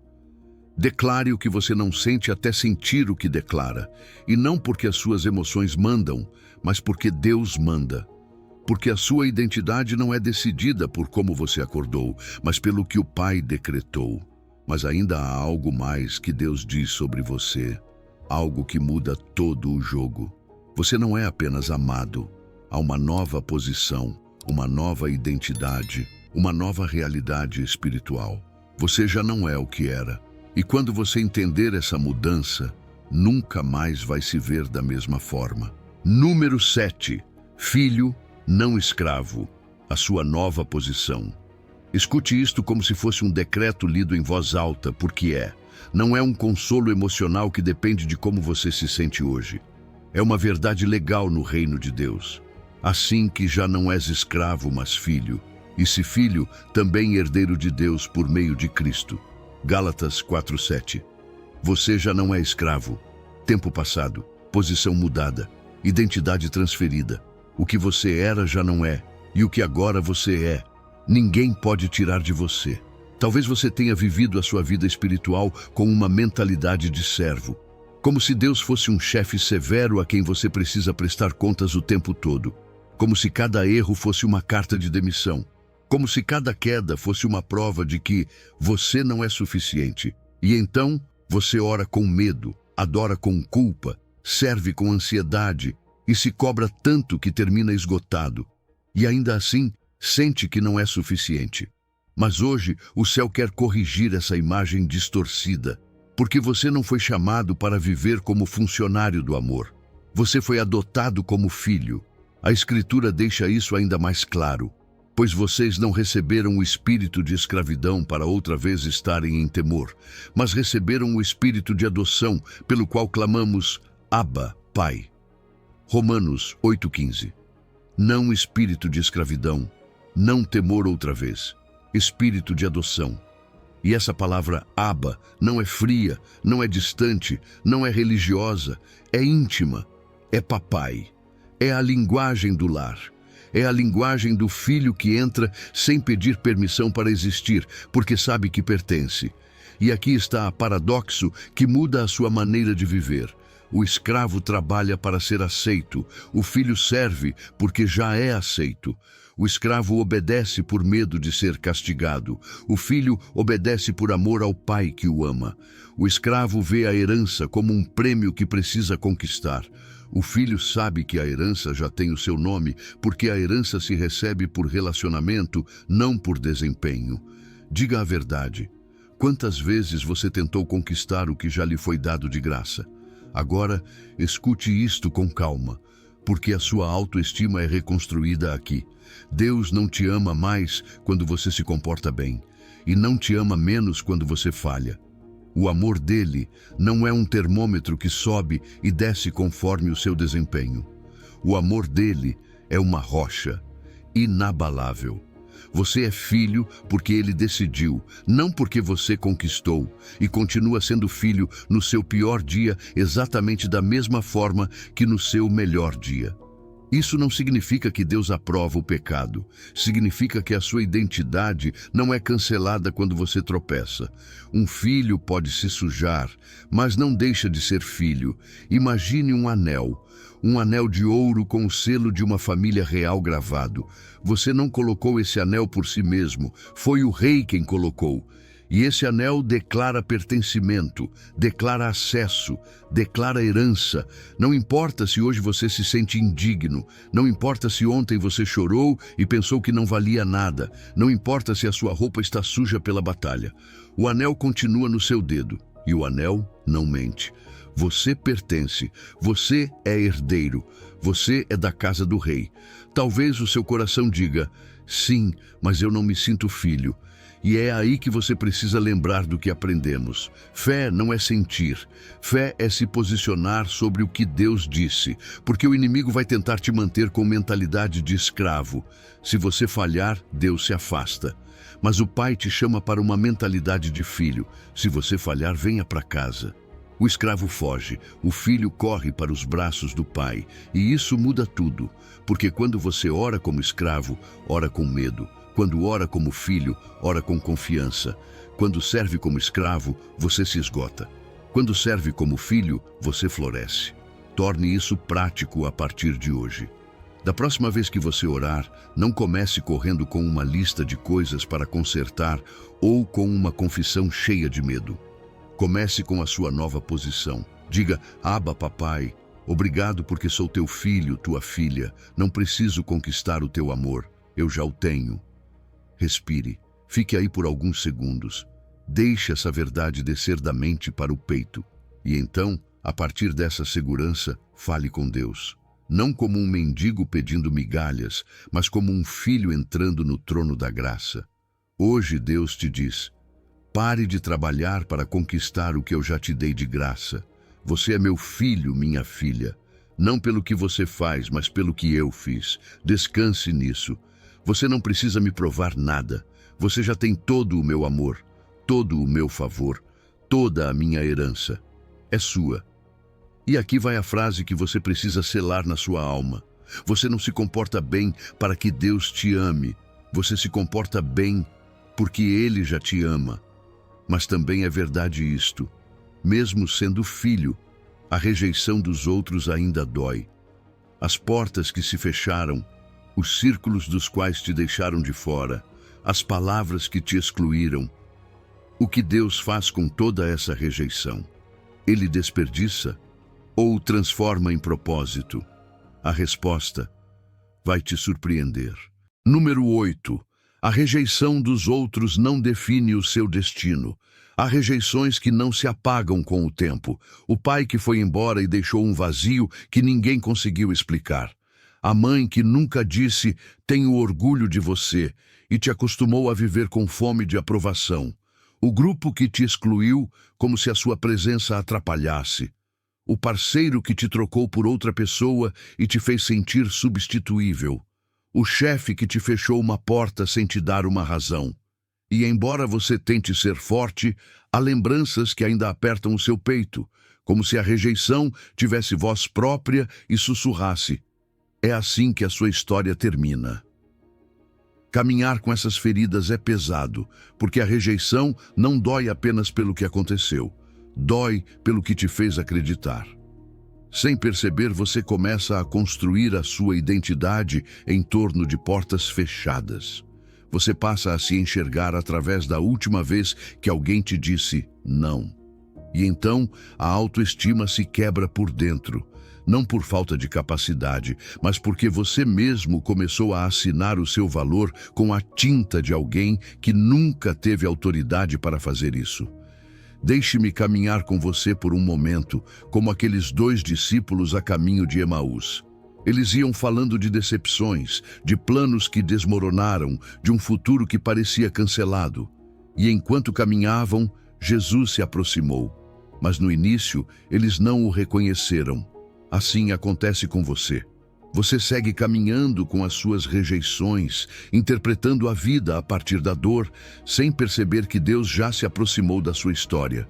Declare o que você não sente até sentir o que declara. E não porque as suas emoções mandam, mas porque Deus manda. Porque a sua identidade não é decidida por como você acordou, mas pelo que o Pai decretou. Mas ainda há algo mais que Deus diz sobre você. Algo que muda todo o jogo. Você não é apenas amado. Há uma nova posição, uma nova identidade, uma nova realidade espiritual. Você já não é o que era. E quando você entender essa mudança, nunca mais vai se ver da mesma forma. Número 7. Filho, não escravo. A sua nova posição. Escute isto como se fosse um decreto lido em voz alta, porque é. Não é um consolo emocional que depende de como você se sente hoje. É uma verdade legal no reino de Deus. Assim que já não és escravo, mas filho. E se filho, também herdeiro de Deus por meio de Cristo. Gálatas 4:7. Você já não é escravo. Tempo passado, posição mudada, identidade transferida. O que você era já não é, e o que agora você é, ninguém pode tirar de você. Talvez você tenha vivido a sua vida espiritual com uma mentalidade de servo, como se Deus fosse um chefe severo a quem você precisa prestar contas o tempo todo, como se cada erro fosse uma carta de demissão, como se cada queda fosse uma prova de que você não é suficiente. E então, você ora com medo, adora com culpa, serve com ansiedade e se cobra tanto que termina esgotado. E ainda assim, sente que não é suficiente. Mas hoje, o céu quer corrigir essa imagem distorcida, porque você não foi chamado para viver como funcionário do amor. Você foi adotado como filho. A Escritura deixa isso ainda mais claro. Pois vocês não receberam o espírito de escravidão para outra vez estarem em temor, mas receberam o espírito de adoção, pelo qual clamamos, Abba, Pai. Romanos 8:15. Não espírito de escravidão, não temor outra vez, espírito de adoção. E essa palavra Abba não é fria, não é distante, não é religiosa, é íntima, é papai, é a linguagem do lar. É a linguagem do filho que entra sem pedir permissão para existir, porque sabe que pertence. E aqui está o paradoxo que muda a sua maneira de viver. O escravo trabalha para ser aceito, o filho serve porque já é aceito. O escravo obedece por medo de ser castigado, o filho obedece por amor ao pai que o ama. O escravo vê a herança como um prêmio que precisa conquistar. O filho sabe que a herança já tem o seu nome, porque a herança se recebe por relacionamento, não por desempenho. Diga a verdade. Quantas vezes você tentou conquistar o que já lhe foi dado de graça? Agora, escute isto com calma, porque a sua autoestima é reconstruída aqui. Deus não te ama mais quando você se comporta bem, e não te ama menos quando você falha. O amor dele não é um termômetro que sobe e desce conforme o seu desempenho. O amor dele é uma rocha inabalável. Você é filho porque ele decidiu, não porque você conquistou, e continua sendo filho no seu pior dia exatamente da mesma forma que no seu melhor dia. Isso não significa que Deus aprova o pecado. Significa que a sua identidade não é cancelada quando você tropeça. Um filho pode se sujar, mas não deixa de ser filho. Imagine um anel de ouro com o selo de uma família real gravado. Você não colocou esse anel por si mesmo, foi o rei quem colocou. E esse anel declara pertencimento, declara acesso, declara herança. Não importa se hoje você se sente indigno, não importa se ontem você chorou e pensou que não valia nada, não importa se a sua roupa está suja pela batalha. O anel continua no seu dedo, e o anel não mente. Você pertence, você é herdeiro, você é da casa do rei. Talvez o seu coração diga, sim, mas eu não me sinto filho. E é aí que você precisa lembrar do que aprendemos. Fé não é sentir. Fé é se posicionar sobre o que Deus disse, porque o inimigo vai tentar te manter com mentalidade de escravo. Se você falhar, Deus se afasta. Mas o Pai te chama para uma mentalidade de filho. Se você falhar, venha para casa. O escravo foge, o filho corre para os braços do pai. E isso muda tudo, porque quando você ora como escravo, ora com medo. Quando ora como filho, ora com confiança. Quando serve como escravo, você se esgota. Quando serve como filho, você floresce. Torne isso prático a partir de hoje. Da próxima vez que você orar, não comece correndo com uma lista de coisas para consertar ou com uma confissão cheia de medo. Comece com a sua nova posição. Diga, Abba, papai, obrigado porque sou teu filho, tua filha. Não preciso conquistar o teu amor, eu já o tenho. Respire, fique aí por alguns segundos. Deixe essa verdade descer da mente para o peito. E então, a partir dessa segurança, fale com Deus. Não como um mendigo pedindo migalhas, mas como um filho entrando no trono da graça. Hoje Deus te diz: pare de trabalhar para conquistar o que eu já te dei de graça. Você é meu filho, minha filha. Não pelo que você faz, mas pelo que eu fiz. Descanse nisso. Você não precisa me provar nada. Você já tem todo o meu amor, todo o meu favor, toda a minha herança. É sua. E aqui vai a frase que você precisa selar na sua alma. Você não se comporta bem para que Deus te ame. Você se comporta bem porque Ele já te ama. Mas também é verdade isto: mesmo sendo filho, a rejeição dos outros ainda dói. As portas que se fecharam, os círculos dos quais te deixaram de fora, as palavras que te excluíram. O que Deus faz com toda essa rejeição? Ele desperdiça ou transforma em propósito? A resposta vai te surpreender. Número 8. A rejeição dos outros não define o seu destino. Há rejeições que não se apagam com o tempo. O pai que foi embora e deixou um vazio que ninguém conseguiu explicar. A mãe que nunca disse: tenho orgulho de você, e te acostumou a viver com fome de aprovação. O grupo que te excluiu como se a sua presença atrapalhasse. O parceiro que te trocou por outra pessoa e te fez sentir substituível. O chefe que te fechou uma porta sem te dar uma razão. E embora você tente ser forte, há lembranças que ainda apertam o seu peito, como se a rejeição tivesse voz própria e sussurrasse. É assim que a sua história termina. Caminhar com essas feridas é pesado, porque a rejeição não dói apenas pelo que aconteceu, dói pelo que te fez acreditar. Sem perceber, você começa a construir a sua identidade em torno de portas fechadas. Você passa a se enxergar através da última vez que alguém te disse não. E então a autoestima se quebra por dentro. Não por falta de capacidade, mas porque você mesmo começou a assinar o seu valor com a tinta de alguém que nunca teve autoridade para fazer isso. Deixe-me caminhar com você por um momento, como aqueles 2 discípulos a caminho de Emaús. Eles iam falando de decepções, de planos que desmoronaram, de um futuro que parecia cancelado. E enquanto caminhavam, Jesus se aproximou. Mas no início, eles não o reconheceram. Assim acontece com você. Você segue caminhando com as suas rejeições, interpretando a vida a partir da dor, sem perceber que Deus já se aproximou da sua história.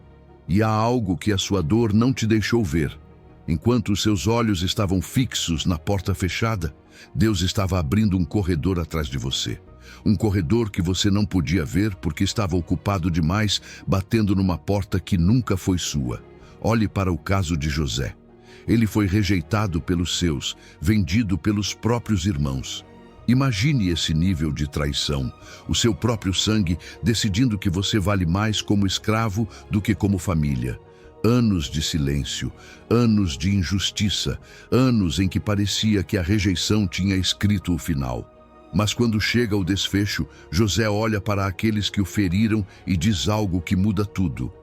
E há algo que a sua dor não te deixou ver. Enquanto os seus olhos estavam fixos na porta fechada, Deus estava abrindo um corredor atrás de você. Um corredor que você não podia ver porque estava ocupado demais, batendo numa porta que nunca foi sua. Olhe para o caso de José. Ele foi rejeitado pelos seus, vendido pelos próprios irmãos. Imagine esse nível de traição, o seu próprio sangue decidindo que você vale mais como escravo do que como família. Anos de silêncio, anos de injustiça, anos em que parecia que a rejeição tinha escrito o final. Mas quando chega o desfecho, José olha para aqueles que o feriram e diz algo que muda tudo.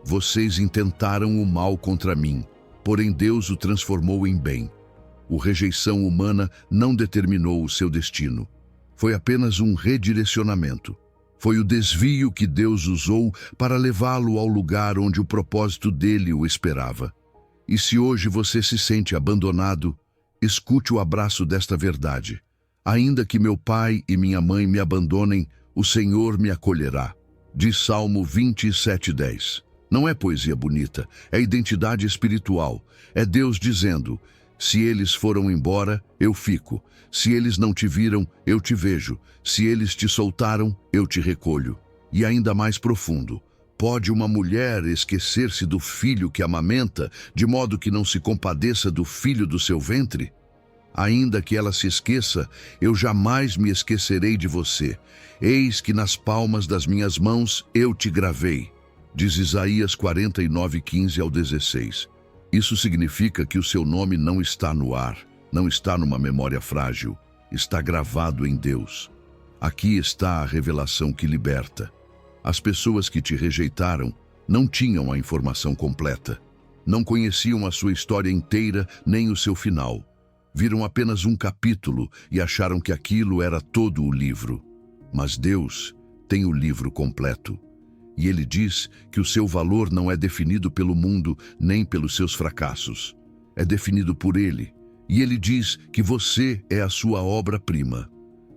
Vocês intentaram o mal contra mim, porém Deus o transformou em bem. A rejeição humana não determinou o seu destino. Foi apenas um redirecionamento. Foi o desvio que Deus usou para levá-lo ao lugar onde o propósito dele o esperava. E se hoje você se sente abandonado, escute o abraço desta verdade. Ainda que meu pai e minha mãe me abandonem, o Senhor me acolherá. Diz Salmo 27:10. Não é poesia bonita, é identidade espiritual. É Deus dizendo: se eles foram embora, eu fico. Se eles não te viram, eu te vejo. Se eles te soltaram, eu te recolho. E ainda mais profundo: pode uma mulher esquecer-se do filho que amamenta, de modo que não se compadeça do filho do seu ventre? Ainda que ela se esqueça, eu jamais me esquecerei de você. Eis que nas palmas das minhas mãos eu te gravei. Diz Isaías 49:15-16. Isso significa que o seu nome não está no ar, não está numa memória frágil, está gravado em Deus. Aqui está a revelação que liberta. As pessoas que te rejeitaram não tinham a informação completa. Não conheciam a sua história inteira nem o seu final. Viram apenas um capítulo e acharam que aquilo era todo o livro. Mas Deus tem o livro completo. E Ele diz que o seu valor não é definido pelo mundo nem pelos seus fracassos. É definido por Ele. E Ele diz que você é a sua obra-prima.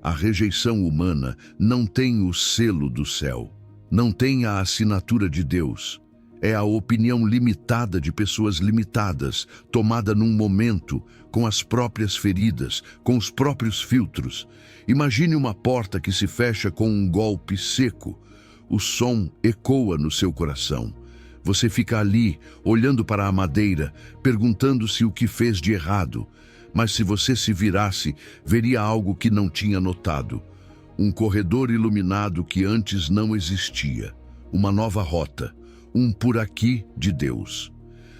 A rejeição humana não tem o selo do céu. Não tem a assinatura de Deus. É a opinião limitada de pessoas limitadas, tomada num momento, com as próprias feridas, com os próprios filtros. Imagine uma porta que se fecha com um golpe seco. O som ecoa no seu coração. Você fica ali, olhando para a madeira, perguntando-se o que fez de errado. Mas se você se virasse, veria algo que não tinha notado. Um corredor iluminado que antes não existia. Uma nova rota. Um por aqui de Deus.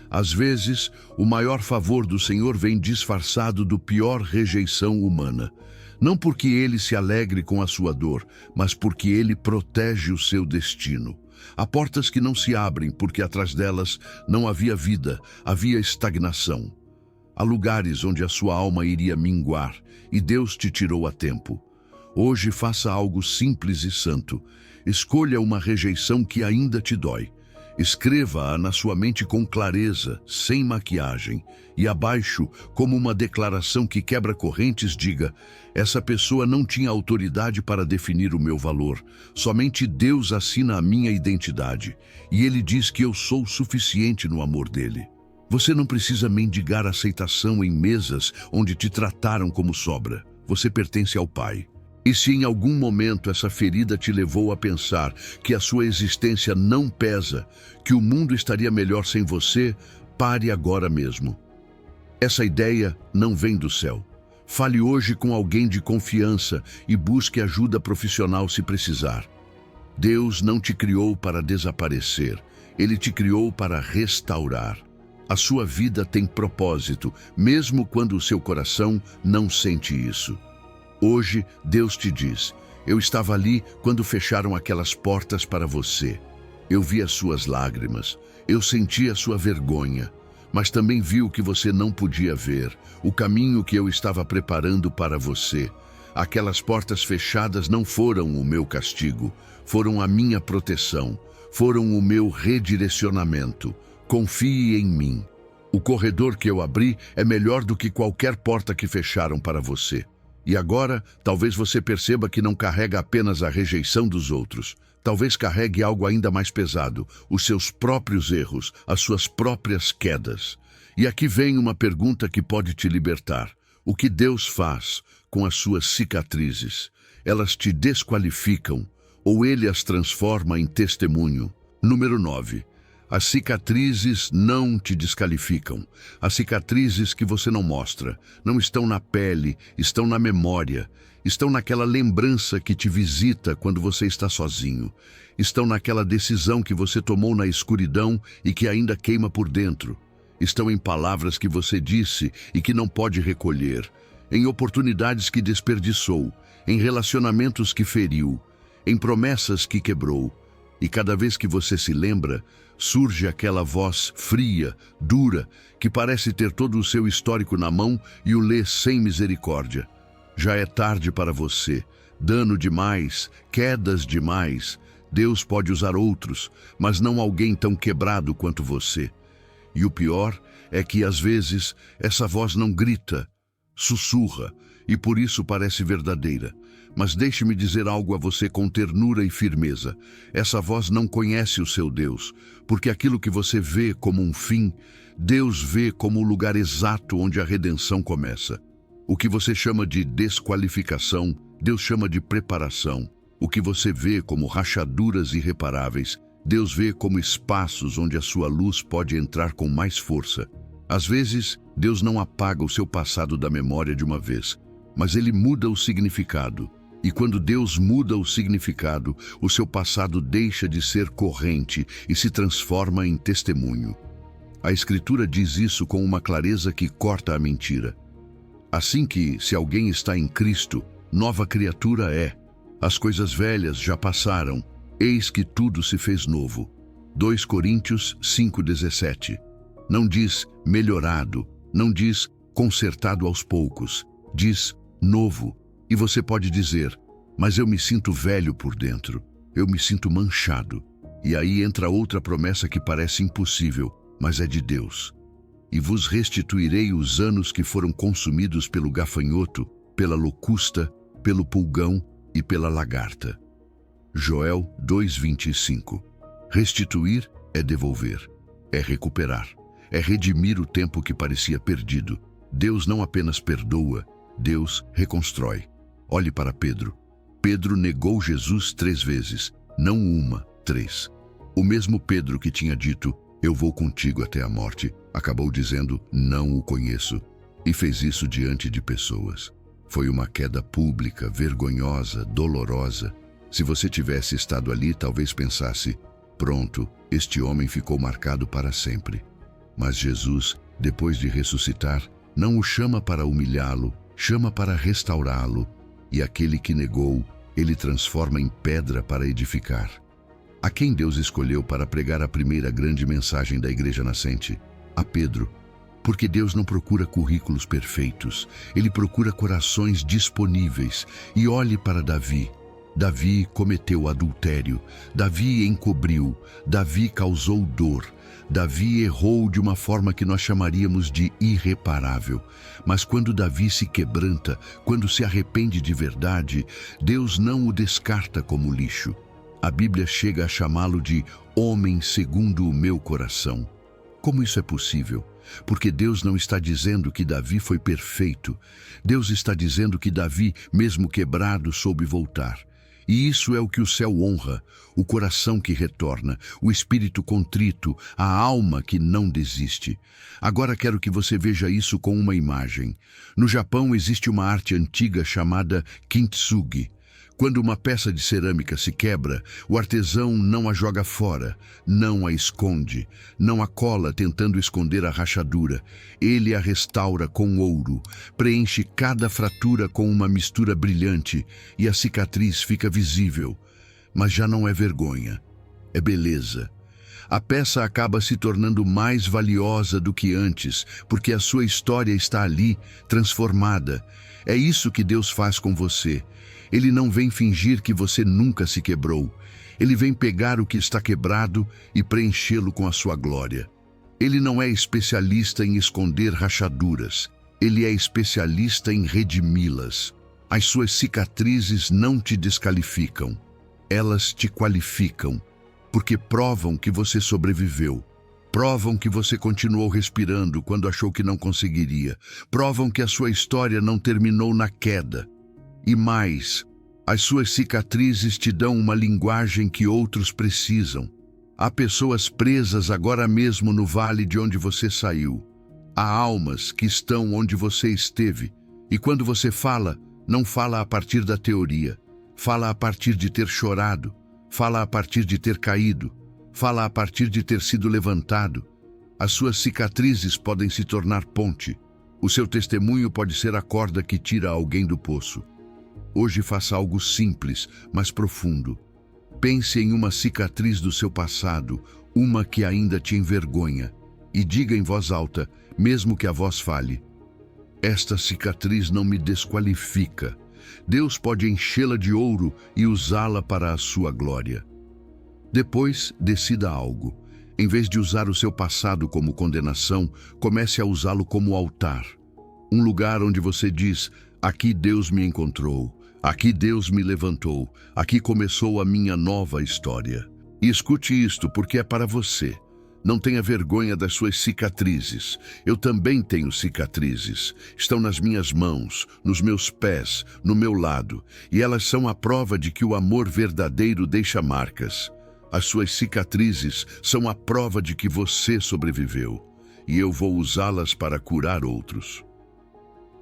Às vezes, o maior favor do Senhor vem disfarçado do pior rejeição humana. Não porque Ele se alegre com a sua dor, mas porque Ele protege o seu destino. Há portas que não se abrem porque atrás delas não havia vida, havia estagnação. Há lugares onde a sua alma iria minguar e Deus te tirou a tempo. Hoje faça algo simples e santo. Escolha uma rejeição que ainda te dói. Escreva-a na sua mente com clareza, sem maquiagem, e abaixo, como uma declaração que quebra correntes, diga: essa pessoa não tinha autoridade para definir o meu valor. Somente Deus assina a minha identidade, e Ele diz que eu sou suficiente no amor dele. Você não precisa mendigar aceitação em mesas onde te trataram como sobra. Você pertence ao Pai. E se em algum momento essa ferida te levou a pensar que a sua existência não pesa, que o mundo estaria melhor sem você, pare agora mesmo. Essa ideia não vem do céu. Fale hoje com alguém de confiança e busque ajuda profissional se precisar. Deus não te criou para desaparecer. Ele te criou para restaurar. A sua vida tem propósito, mesmo quando o seu coração não sente isso. Hoje, Deus te diz: eu estava ali quando fecharam aquelas portas para você. Eu vi as suas lágrimas, eu senti a sua vergonha, mas também vi o que você não podia ver, o caminho que eu estava preparando para você. Aquelas portas fechadas não foram o meu castigo, foram a minha proteção, foram o meu redirecionamento. Confie em mim. O corredor que eu abri é melhor do que qualquer porta que fecharam para você. E agora, talvez você perceba que não carrega apenas a rejeição dos outros. Talvez carregue algo ainda mais pesado, os seus próprios erros, as suas próprias quedas. E aqui vem uma pergunta que pode te libertar. O que Deus faz com as suas cicatrizes? Elas te desqualificam ou Ele as transforma em testemunho? Número 9. As cicatrizes não te desqualificam. As cicatrizes que você não mostra não estão na pele, estão na memória. Estão naquela lembrança que te visita quando você está sozinho. Estão naquela decisão que você tomou na escuridão e que ainda queima por dentro. Estão em palavras que você disse e que não pode recolher. Em oportunidades que desperdiçou. Em relacionamentos que feriu. Em promessas que quebrou. E cada vez que você se lembra, surge aquela voz fria, dura, que parece ter todo o seu histórico na mão e o lê sem misericórdia. Já é tarde para você. Dano demais, quedas demais. Deus pode usar outros, mas não alguém tão quebrado quanto você. E o pior é que, às vezes, essa voz não grita, sussurra, e por isso parece verdadeira. Mas deixe-me dizer algo a você com ternura e firmeza. Essa voz não conhece o seu Deus, porque aquilo que você vê como um fim, Deus vê como o lugar exato onde a redenção começa. O que você chama de desqualificação, Deus chama de preparação. O que você vê como rachaduras irreparáveis, Deus vê como espaços onde a sua luz pode entrar com mais força. Às vezes, Deus não apaga o seu passado da memória de uma vez, mas Ele muda o significado. E quando Deus muda o significado, o seu passado deixa de ser corrente e se transforma em testemunho. A Escritura diz isso com uma clareza que corta a mentira. Assim que, se alguém está em Cristo, nova criatura é. As coisas velhas já passaram, Eis que tudo se fez novo. 2 Coríntios 5,17. Não diz melhorado, não diz consertado aos poucos, diz novo. E você pode dizer, mas eu me sinto velho por dentro, eu me sinto manchado. E aí entra outra promessa que parece impossível, mas é de Deus. E vos restituirei os anos que foram consumidos pelo gafanhoto, pela locusta, pelo pulgão e pela lagarta. Joel 2,25. Restituir é devolver, é recuperar, é redimir o tempo que parecia perdido. Deus não apenas perdoa, Deus reconstrói. Olhe para Pedro. Pedro negou Jesus 3 vezes, não uma, 3. O mesmo Pedro que tinha dito, eu vou contigo até a morte, acabou dizendo, não o conheço, e fez isso diante de pessoas. Foi uma queda pública, vergonhosa, dolorosa. Se você tivesse estado ali, talvez pensasse, pronto, este homem ficou marcado para sempre. Mas Jesus, depois de ressuscitar, não o chama para humilhá-lo, chama para restaurá-lo, e aquele que negou, ele transforma em pedra para edificar. A quem Deus escolheu para pregar a primeira grande mensagem da Igreja Nascente? A Pedro. Porque Deus não procura currículos perfeitos, Ele procura corações disponíveis. E olhe para Davi. Davi cometeu adultério, Davi encobriu, Davi causou dor, Davi errou de uma forma que nós chamaríamos de irreparável. Mas quando Davi se quebranta, quando se arrepende de verdade, Deus não o descarta como lixo. A Bíblia chega a chamá-lo de homem segundo o meu coração. Como isso é possível? Porque Deus não está dizendo que Davi foi perfeito. Deus está dizendo que Davi, mesmo quebrado, soube voltar. E isso é o que o céu honra, o coração que retorna, o espírito contrito, a alma que não desiste. Agora quero que você veja isso com uma imagem. No Japão existe uma arte antiga chamada kintsugi. Quando uma peça de cerâmica se quebra, o artesão não a joga fora, não a esconde, não a cola tentando esconder a rachadura. Ele a restaura com ouro, preenche cada fratura com uma mistura brilhante e a cicatriz fica visível. Mas já não é vergonha, é beleza. A peça acaba se tornando mais valiosa do que antes, porque a sua história está ali, transformada. É isso que Deus faz com você. Ele não vem fingir que você nunca se quebrou. Ele vem pegar o que está quebrado e preenchê-lo com a sua glória. Ele não é especialista em esconder rachaduras. Ele é especialista em redimi-las. As suas cicatrizes não te desqualificam. Elas te qualificam, porque provam que você sobreviveu. Provam que você continuou respirando quando achou que não conseguiria. Provam que a sua história não terminou na queda. E mais, as suas cicatrizes te dão uma linguagem que outros precisam. Há pessoas presas agora mesmo no vale de onde você saiu. Há almas que estão onde você esteve. E quando você fala, não fala a partir da teoria. Fala a partir de ter chorado. Fala a partir de ter caído. Fala a partir de ter sido levantado. As suas cicatrizes podem se tornar ponte. O seu testemunho pode ser a corda que tira alguém do poço. Hoje faça algo simples, mas profundo. Pense em uma cicatriz do seu passado, uma que ainda te envergonha, e diga em voz alta, mesmo que a voz fale: esta cicatriz não me desqualifica. Deus pode enchê-la de ouro e usá-la para a sua glória. Depois, decida algo. Em vez de usar o seu passado como condenação, comece a usá-lo como altar. Um lugar onde você diz, aqui Deus me encontrou. Aqui Deus me levantou, aqui começou a minha nova história. E escute isto, porque é para você. Não tenha vergonha das suas cicatrizes. Eu também tenho cicatrizes. Estão nas minhas mãos, nos meus pés, no meu lado. E elas são a prova de que o amor verdadeiro deixa marcas. As suas cicatrizes são a prova de que você sobreviveu. E eu vou usá-las para curar outros.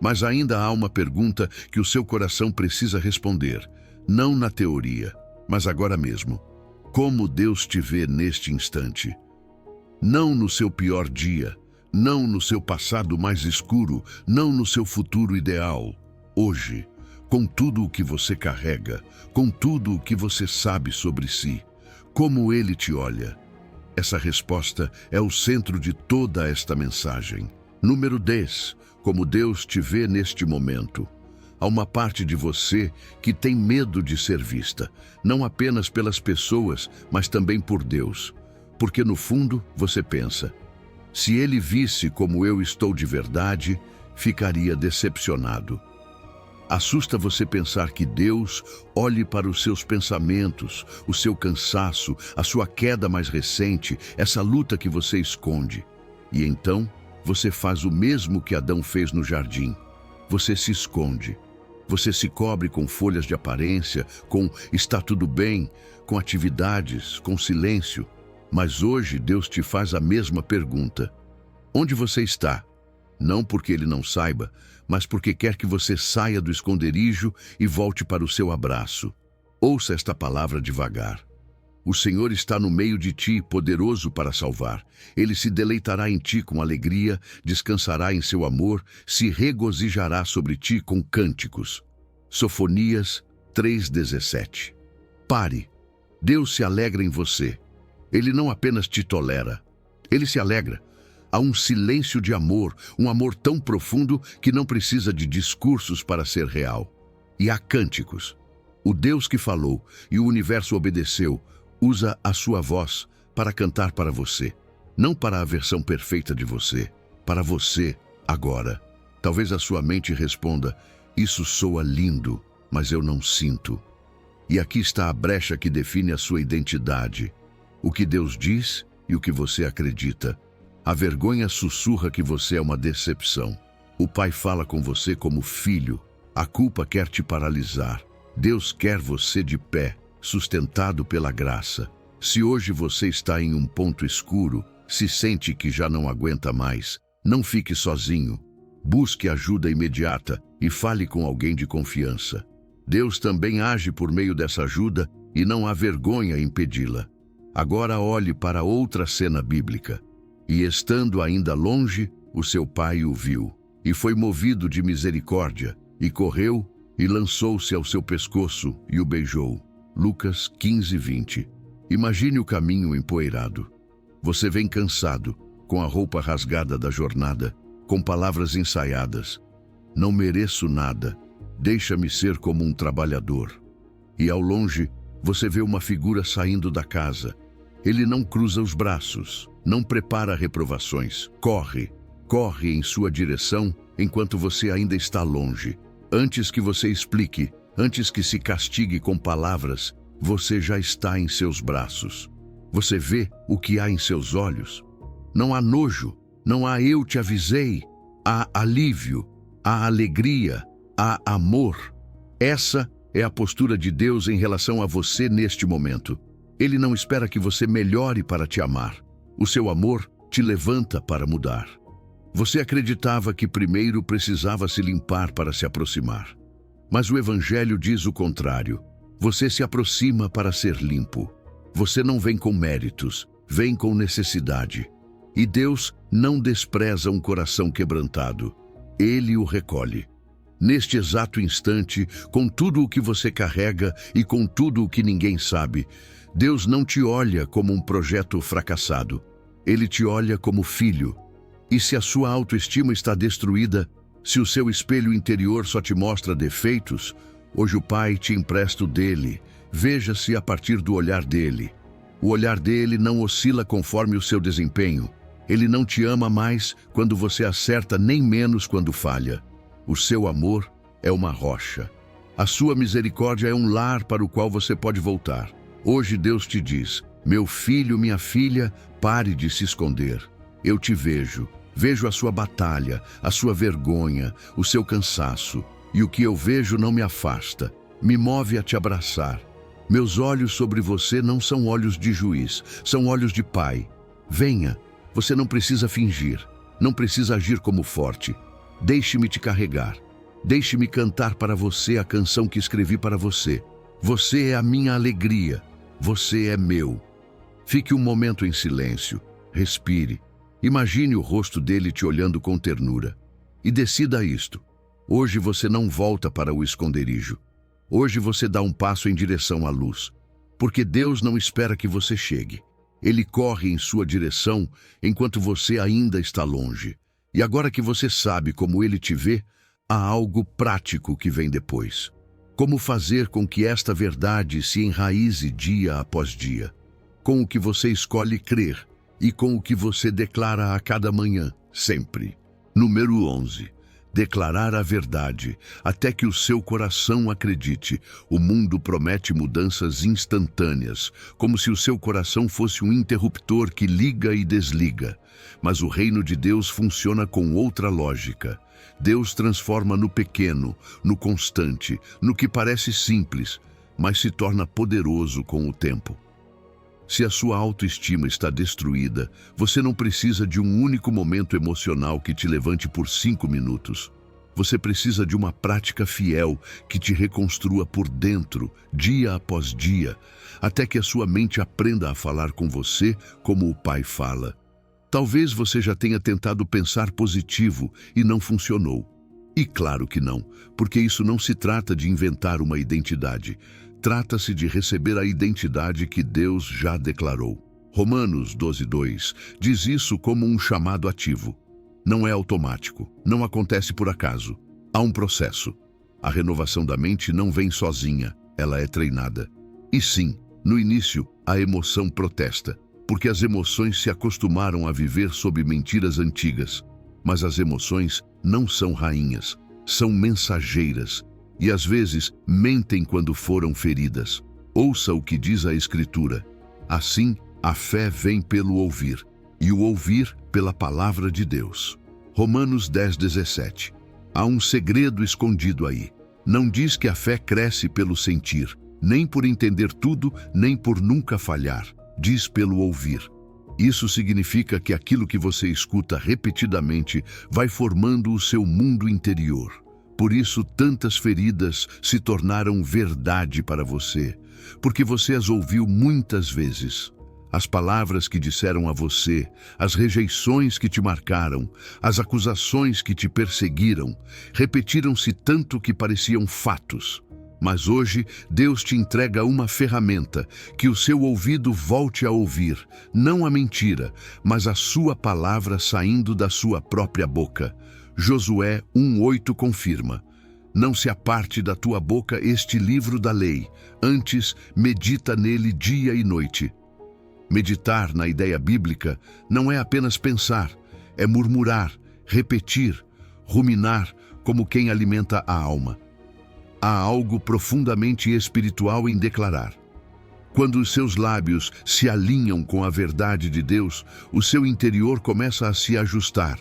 Mas ainda há uma pergunta que o seu coração precisa responder, não na teoria, mas agora mesmo. Como Deus te vê neste instante? Não no seu pior dia, não no seu passado mais escuro, não no seu futuro ideal. Hoje, com tudo o que você carrega, com tudo o que você sabe sobre si. Como Ele te olha? Essa resposta é o centro de toda esta mensagem. Número 10. Como Deus te vê neste momento. Há uma parte de você que tem medo de ser vista, não apenas pelas pessoas, mas também por Deus. Porque no fundo você pensa, se Ele visse como eu estou de verdade, ficaria decepcionado. Assusta você pensar que Deus olhe para os seus pensamentos, o seu cansaço, a sua queda mais recente, essa luta que você esconde. E então, você faz o mesmo que Adão fez no jardim. Você se esconde. Você se cobre com folhas de aparência, com está tudo bem, com atividades, com silêncio. Mas hoje Deus te faz a mesma pergunta. Onde você está? Não porque Ele não saiba, mas porque quer que você saia do esconderijo e volte para o seu abraço. Ouça esta palavra devagar. O Senhor está no meio de ti, poderoso para salvar. Ele se deleitará em ti com alegria, descansará em seu amor, se regozijará sobre ti com cânticos. Sofonias 3:17. Pare. Deus se alegra em você. Ele não apenas te tolera, Ele se alegra. Há um silêncio de amor, um amor tão profundo que não precisa de discursos para ser real. E há cânticos. O Deus que falou e o universo obedeceu, usa a sua voz para cantar para você. Não para a versão perfeita de você, para você, agora. Talvez a sua mente responda, isso soa lindo, mas eu não sinto. E aqui está a brecha que define a sua identidade. O que Deus diz e o que você acredita. A vergonha sussurra que você é uma decepção. O pai fala com você como filho. A culpa quer te paralisar. Deus quer você de pé, sustentado pela graça. Se hoje você está em um ponto escuro, se sente que já não aguenta mais, não fique sozinho. Busque ajuda imediata e fale com alguém de confiança. Deus também age por meio dessa ajuda e não há vergonha em pedi-la. Agora olhe para outra cena bíblica. E estando ainda longe, o seu pai o viu, e foi movido de misericórdia, e correu, e lançou-se ao seu pescoço, e o beijou. Lucas 15:20. Imagine o caminho empoeirado. Você vem cansado, com a roupa rasgada da jornada, com palavras ensaiadas. Não mereço nada, deixa-me ser como um trabalhador. E ao longe, você vê uma figura saindo da casa. Ele não cruza os braços, não prepara reprovações. Corre em sua direção enquanto você ainda está longe. Antes que você explique, antes que se castigue com palavras, você já está em seus braços. Você vê o que há em seus olhos. Não há nojo, não há eu te avisei. Há alívio, há alegria, há amor. Essa é a postura de Deus em relação a você neste momento. Ele não espera que você melhore para te amar. O seu amor te levanta para mudar. Você acreditava que primeiro precisava se limpar para se aproximar. Mas o Evangelho diz o contrário. Você se aproxima para ser limpo. Você não vem com méritos, vem com necessidade. E Deus não despreza um coração quebrantado. Ele o recolhe. Neste exato instante, com tudo o que você carrega e com tudo o que ninguém sabe, Deus não te olha como um projeto fracassado. Ele te olha como filho. E se a sua autoestima está destruída, se o seu espelho interior só te mostra defeitos, hoje o Pai te empresta o dele. Veja-se a partir do olhar dele. O olhar dele não oscila conforme o seu desempenho. Ele não te ama mais quando você acerta, nem menos quando falha. O seu amor é uma rocha. A sua misericórdia é um lar para o qual você pode voltar. Hoje Deus te diz, meu filho, minha filha, pare de se esconder. Eu te vejo, vejo a sua batalha, a sua vergonha, o seu cansaço. E o que eu vejo não me afasta, me move a te abraçar. Meus olhos sobre você não são olhos de juiz, são olhos de pai. Venha, você não precisa fingir, não precisa agir como forte. Deixe-me te carregar. Deixe-me cantar para você a canção que escrevi para você. Você é a minha alegria. Você é meu. Fique um momento em silêncio. Respire. Imagine o rosto dele te olhando com ternura. E decida isto. Hoje você não volta para o esconderijo. Hoje você dá um passo em direção à luz. Porque Deus não espera que você chegue. Ele corre em sua direção enquanto você ainda está longe. E agora que você sabe como Ele te vê, há algo prático que vem depois. Como fazer com que esta verdade se enraize dia após dia, com o que você escolhe crer e com o que você declara a cada manhã, sempre. Número 11. Declarar a verdade, até que o seu coração acredite. O mundo promete mudanças instantâneas, como se o seu coração fosse um interruptor que liga e desliga. Mas o reino de Deus funciona com outra lógica. Deus transforma no pequeno, no constante, no que parece simples, mas se torna poderoso com o tempo. Se a sua autoestima está destruída, você não precisa de um único momento emocional que te levante por 5 minutos. Você precisa de uma prática fiel que te reconstrua por dentro, dia após dia, até que a sua mente aprenda a falar com você como o Pai fala. Talvez você já tenha tentado pensar positivo e não funcionou. E claro que não, porque isso não se trata de inventar uma identidade. Trata-se de receber a identidade que Deus já declarou. Romanos 12:2 diz isso como um chamado ativo. Não é automático, não acontece por acaso. Há um processo. A renovação da mente não vem sozinha, ela é treinada. E sim, no início, a emoção protesta, porque as emoções se acostumaram a viver sob mentiras antigas. Mas as emoções não são rainhas, são mensageiras. E às vezes mentem quando foram feridas. Ouça o que diz a Escritura. Assim, a fé vem pelo ouvir, e o ouvir pela palavra de Deus. Romanos 10:17. Há um segredo escondido aí. Não diz que a fé cresce pelo sentir, nem por entender tudo, nem por nunca falhar. Diz pelo ouvir. Isso significa que aquilo que você escuta repetidamente vai formando o seu mundo interior. Por isso, tantas feridas se tornaram verdade para você, porque você as ouviu muitas vezes. As palavras que disseram a você, as rejeições que te marcaram, as acusações que te perseguiram, repetiram-se tanto que pareciam fatos. Mas hoje, Deus te entrega uma ferramenta, que o seu ouvido volte a ouvir, não a mentira, mas a sua palavra saindo da sua própria boca. Josué 1:8 confirma: não se aparte da tua boca este livro da lei, antes medita nele dia e noite. Meditar na ideia bíblica não é apenas pensar, é murmurar, repetir, ruminar como quem alimenta a alma. Há algo profundamente espiritual em declarar. Quando os seus lábios se alinham com a verdade de Deus, o seu interior começa a se ajustar.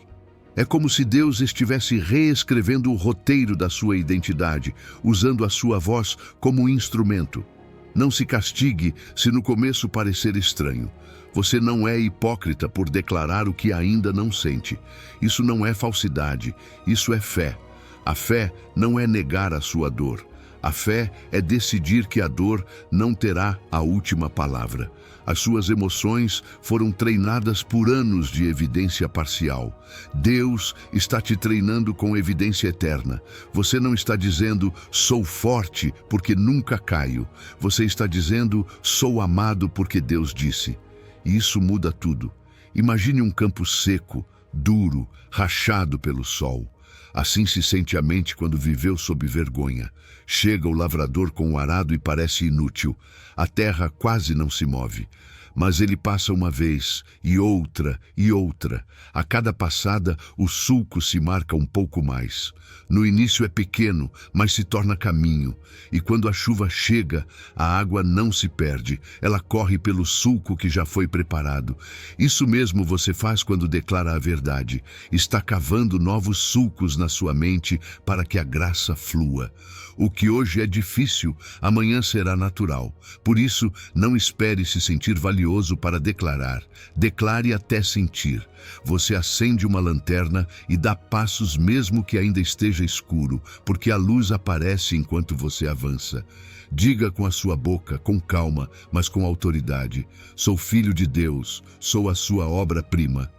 É como se Deus estivesse reescrevendo o roteiro da sua identidade, usando a sua voz como instrumento. Não se castigue se no começo parecer estranho. Você não é hipócrita por declarar o que ainda não sente. Isso não é falsidade, isso é fé. A fé não é negar a sua dor. A fé é decidir que a dor não terá a última palavra. As suas emoções foram treinadas por anos de evidência parcial. Deus está te treinando com evidência eterna. Você não está dizendo, sou forte porque nunca caio. Você está dizendo, sou amado porque Deus disse. E isso muda tudo. Imagine um campo seco, duro, rachado pelo sol. Assim se sente a mente quando viveu sob vergonha. Chega o lavrador com o arado e parece inútil. A terra quase não se move. Mas ele passa uma vez, e outra, e outra. A cada passada, o sulco se marca um pouco mais. No início é pequeno, mas se torna caminho. E quando a chuva chega, a água não se perde. Ela corre pelo sulco que já foi preparado. Isso mesmo você faz quando declara a verdade. Está cavando novos sulcos na sua mente para que a graça flua. O que hoje é difícil, amanhã será natural. Por isso, não espere se sentir valioso para declarar. Declare até sentir. Você acende uma lanterna e dá passos mesmo que ainda esteja escuro, porque a luz aparece enquanto você avança. Diga com a sua boca, com calma, mas com autoridade: sou filho de Deus, sou a sua obra-prima.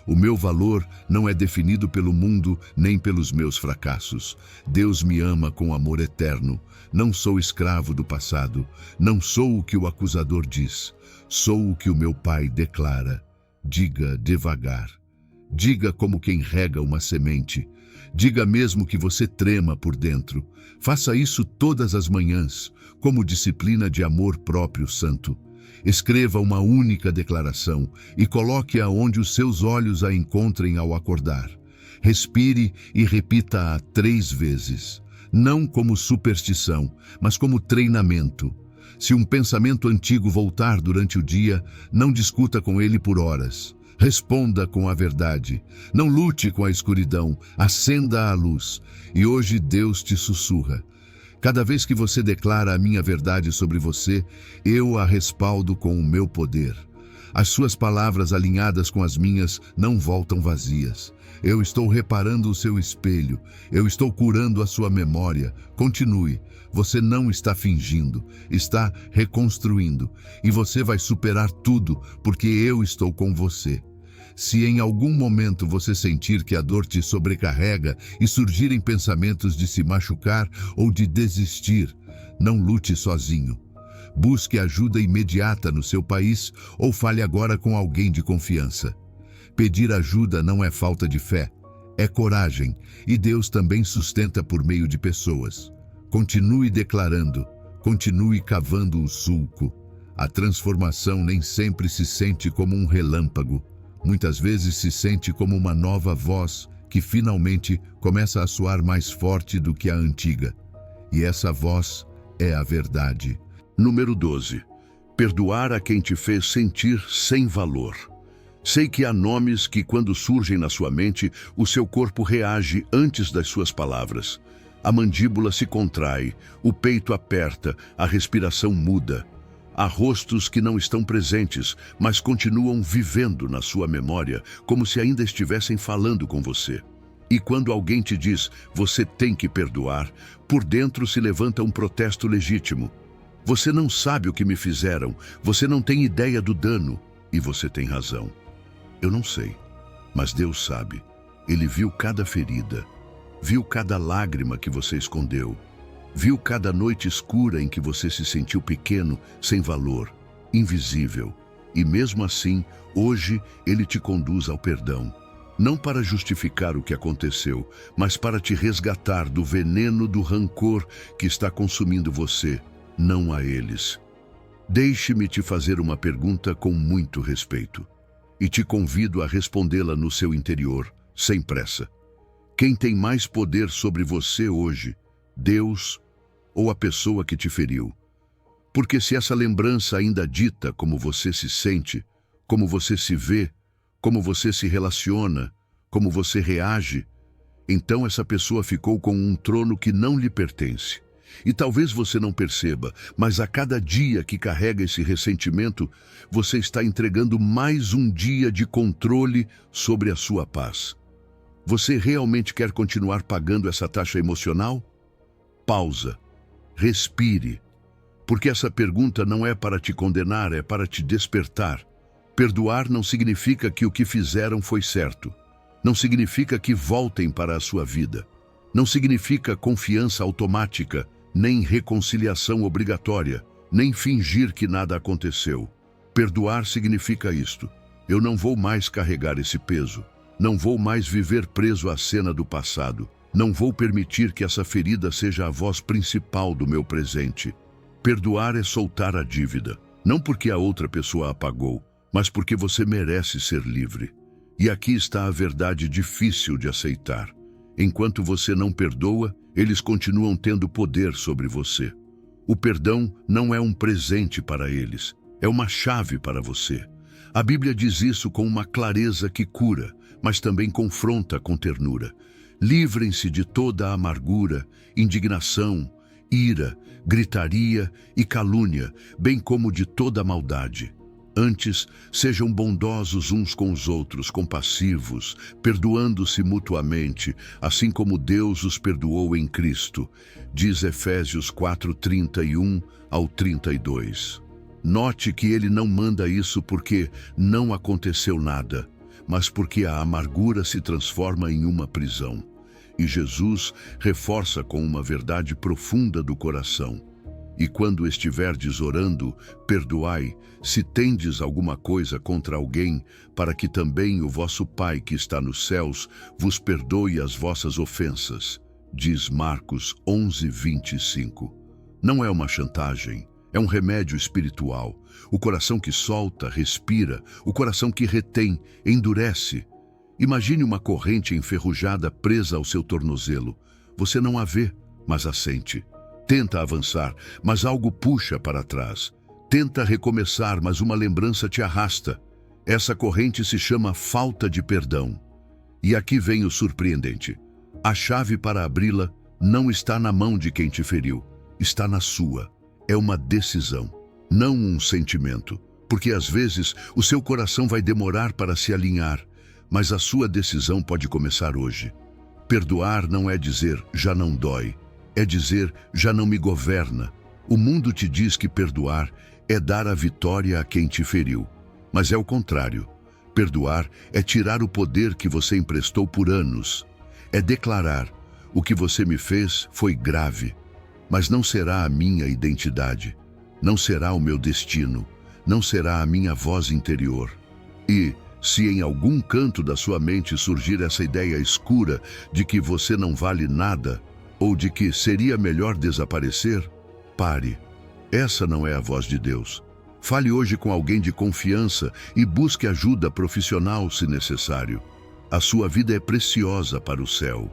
O meu valor não é definido pelo mundo nem pelos meus fracassos. Deus me ama com amor eterno. Não sou escravo do passado. Não sou o que o acusador diz. Sou o que o meu Pai declara. Diga devagar. Diga como quem rega uma semente. Diga mesmo que você trema por dentro. Faça isso todas as manhãs, como disciplina de amor próprio santo. Escreva uma única declaração e coloque-a onde os seus olhos a encontrem ao acordar. Respire e repita-a 3 vezes. Não como superstição, mas como treinamento. Se um pensamento antigo voltar durante o dia, não discuta com ele por horas. Responda com a verdade. Não lute com a escuridão. Acenda a luz. E hoje Deus te sussurra. Cada vez que você declara a minha verdade sobre você, eu a respaldo com o meu poder. As suas palavras alinhadas com as minhas não voltam vazias. Eu estou reparando o seu espelho. Eu estou curando a sua memória. Continue. Você não está fingindo. Está reconstruindo. E você vai superar tudo, porque eu estou com você. Se em algum momento você sentir que a dor te sobrecarrega e surgirem pensamentos de se machucar ou de desistir, não lute sozinho. Busque ajuda imediata no seu país ou fale agora com alguém de confiança. Pedir ajuda não é falta de fé, é coragem, e Deus também sustenta por meio de pessoas. Continue declarando, continue cavando o sulco. A transformação nem sempre se sente como um relâmpago. Muitas vezes se sente como uma nova voz que finalmente começa a soar mais forte do que a antiga. E essa voz é a verdade. Número 12. Perdoar a quem te fez sentir sem valor. Sei que há nomes que, quando surgem na sua mente, o seu corpo reage antes das suas palavras. A mandíbula se contrai, o peito aperta, a respiração muda. Há rostos que não estão presentes, mas continuam vivendo na sua memória, como se ainda estivessem falando com você. E quando alguém te diz, você tem que perdoar, por dentro se levanta um protesto legítimo. Você não sabe o que me fizeram, você não tem ideia do dano, e você tem razão. Eu não sei, mas Deus sabe. Ele viu cada ferida, viu cada lágrima que você escondeu. Viu cada noite escura em que você se sentiu pequeno, sem valor, invisível. E mesmo assim, hoje Ele te conduz ao perdão. Não para justificar o que aconteceu, mas para te resgatar do veneno do rancor que está consumindo você, não a eles. Deixe-me te fazer uma pergunta com muito respeito. E te convido a respondê-la no seu interior, sem pressa. Quem tem mais poder sobre você hoje, Deus ou a pessoa que te feriu? Porque se essa lembrança ainda dita como você se sente, como você se vê, como você se relaciona, como você reage, então essa pessoa ficou com um trono que não lhe pertence. E talvez você não perceba, mas a cada dia que carrega esse ressentimento, você está entregando mais um dia de controle sobre a sua paz. Você realmente quer continuar pagando essa taxa emocional? Pausa. Respire. Porque essa pergunta não é para te condenar, é para te despertar. Perdoar não significa que o que fizeram foi certo. Não significa que voltem para a sua vida. Não significa confiança automática, nem reconciliação obrigatória, nem fingir que nada aconteceu. Perdoar significa isto. Eu não vou mais carregar esse peso. Não vou mais viver preso à cena do passado. Não vou permitir que essa ferida seja a voz principal do meu presente. Perdoar é soltar a dívida, não porque a outra pessoa a pagou, mas porque você merece ser livre. E aqui está a verdade difícil de aceitar. Enquanto você não perdoa, eles continuam tendo poder sobre você. O perdão não é um presente para eles, é uma chave para você. A Bíblia diz isso com uma clareza que cura, mas também confronta com ternura. Livrem-se de toda a amargura, indignação, ira, gritaria e calúnia, bem como de toda a maldade. Antes, sejam bondosos uns com os outros, compassivos, perdoando-se mutuamente, assim como Deus os perdoou em Cristo. Diz Efésios 4:31 ao 32. Note que ele não manda isso porque não aconteceu nada, mas porque a amargura se transforma em uma prisão. E Jesus reforça com uma verdade profunda do coração. E quando estiverdes orando, perdoai, se tendes alguma coisa contra alguém, para que também o vosso Pai que está nos céus vos perdoe as vossas ofensas. Diz Marcos 11:25. Não é uma chantagem, é um remédio espiritual. O coração que solta, respira, o coração que retém, endurece. Imagine uma corrente enferrujada presa ao seu tornozelo. Você não a vê, mas a sente. Tenta avançar, mas algo puxa para trás. Tenta recomeçar, mas uma lembrança te arrasta. Essa corrente se chama falta de perdão. E aqui vem o surpreendente. A chave para abri-la não está na mão de quem te feriu, está na sua. É uma decisão, não um sentimento. Porque às vezes o seu coração vai demorar para se alinhar, mas a sua decisão pode começar hoje. Perdoar não é dizer, já não dói. É dizer, já não me governa. O mundo te diz que perdoar é dar a vitória a quem te feriu. Mas é o contrário. Perdoar é tirar o poder que você emprestou por anos. É declarar, o que você me fez foi grave, mas não será a minha identidade. Não será o meu destino. Não será a minha voz interior. E, se em algum canto da sua mente surgir essa ideia escura de que você não vale nada, ou de que seria melhor desaparecer, pare. Essa não é a voz de Deus. Fale hoje com alguém de confiança e busque ajuda profissional se necessário. A sua vida é preciosa para o céu.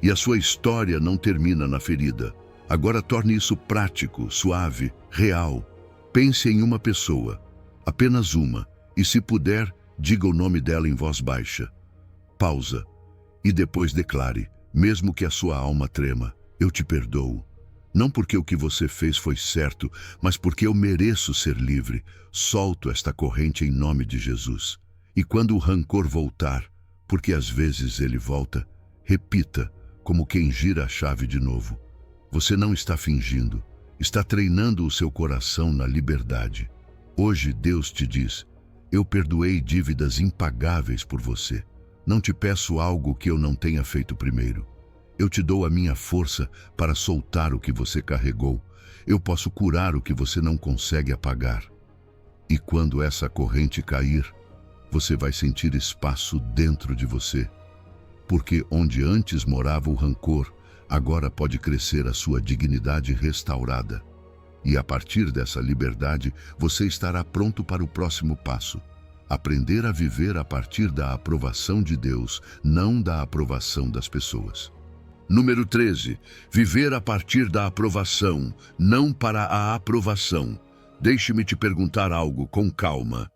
E a sua história não termina na ferida. Agora torne isso prático, suave, real. Pense em uma pessoa, apenas uma, e se puder, diga o nome dela em voz baixa. Pausa. E depois declare, mesmo que a sua alma trema, eu te perdoo. Não porque o que você fez foi certo, mas porque eu mereço ser livre. Solto esta corrente em nome de Jesus. E quando o rancor voltar, porque às vezes ele volta, repita, como quem gira a chave de novo. Você não está fingindo, está treinando o seu coração na liberdade. Hoje Deus te diz, eu perdoei dívidas impagáveis por você. Não te peço algo que eu não tenha feito primeiro. Eu te dou a minha força para soltar o que você carregou. Eu posso curar o que você não consegue apagar. E quando essa corrente cair, você vai sentir espaço dentro de você. Porque onde antes morava o rancor, agora pode crescer a sua dignidade restaurada. E a partir dessa liberdade, você estará pronto para o próximo passo. Aprender a viver a partir da aprovação de Deus, não da aprovação das pessoas. Número 13. Viver a partir da aprovação, não para a aprovação. Deixe-me te perguntar algo com calma.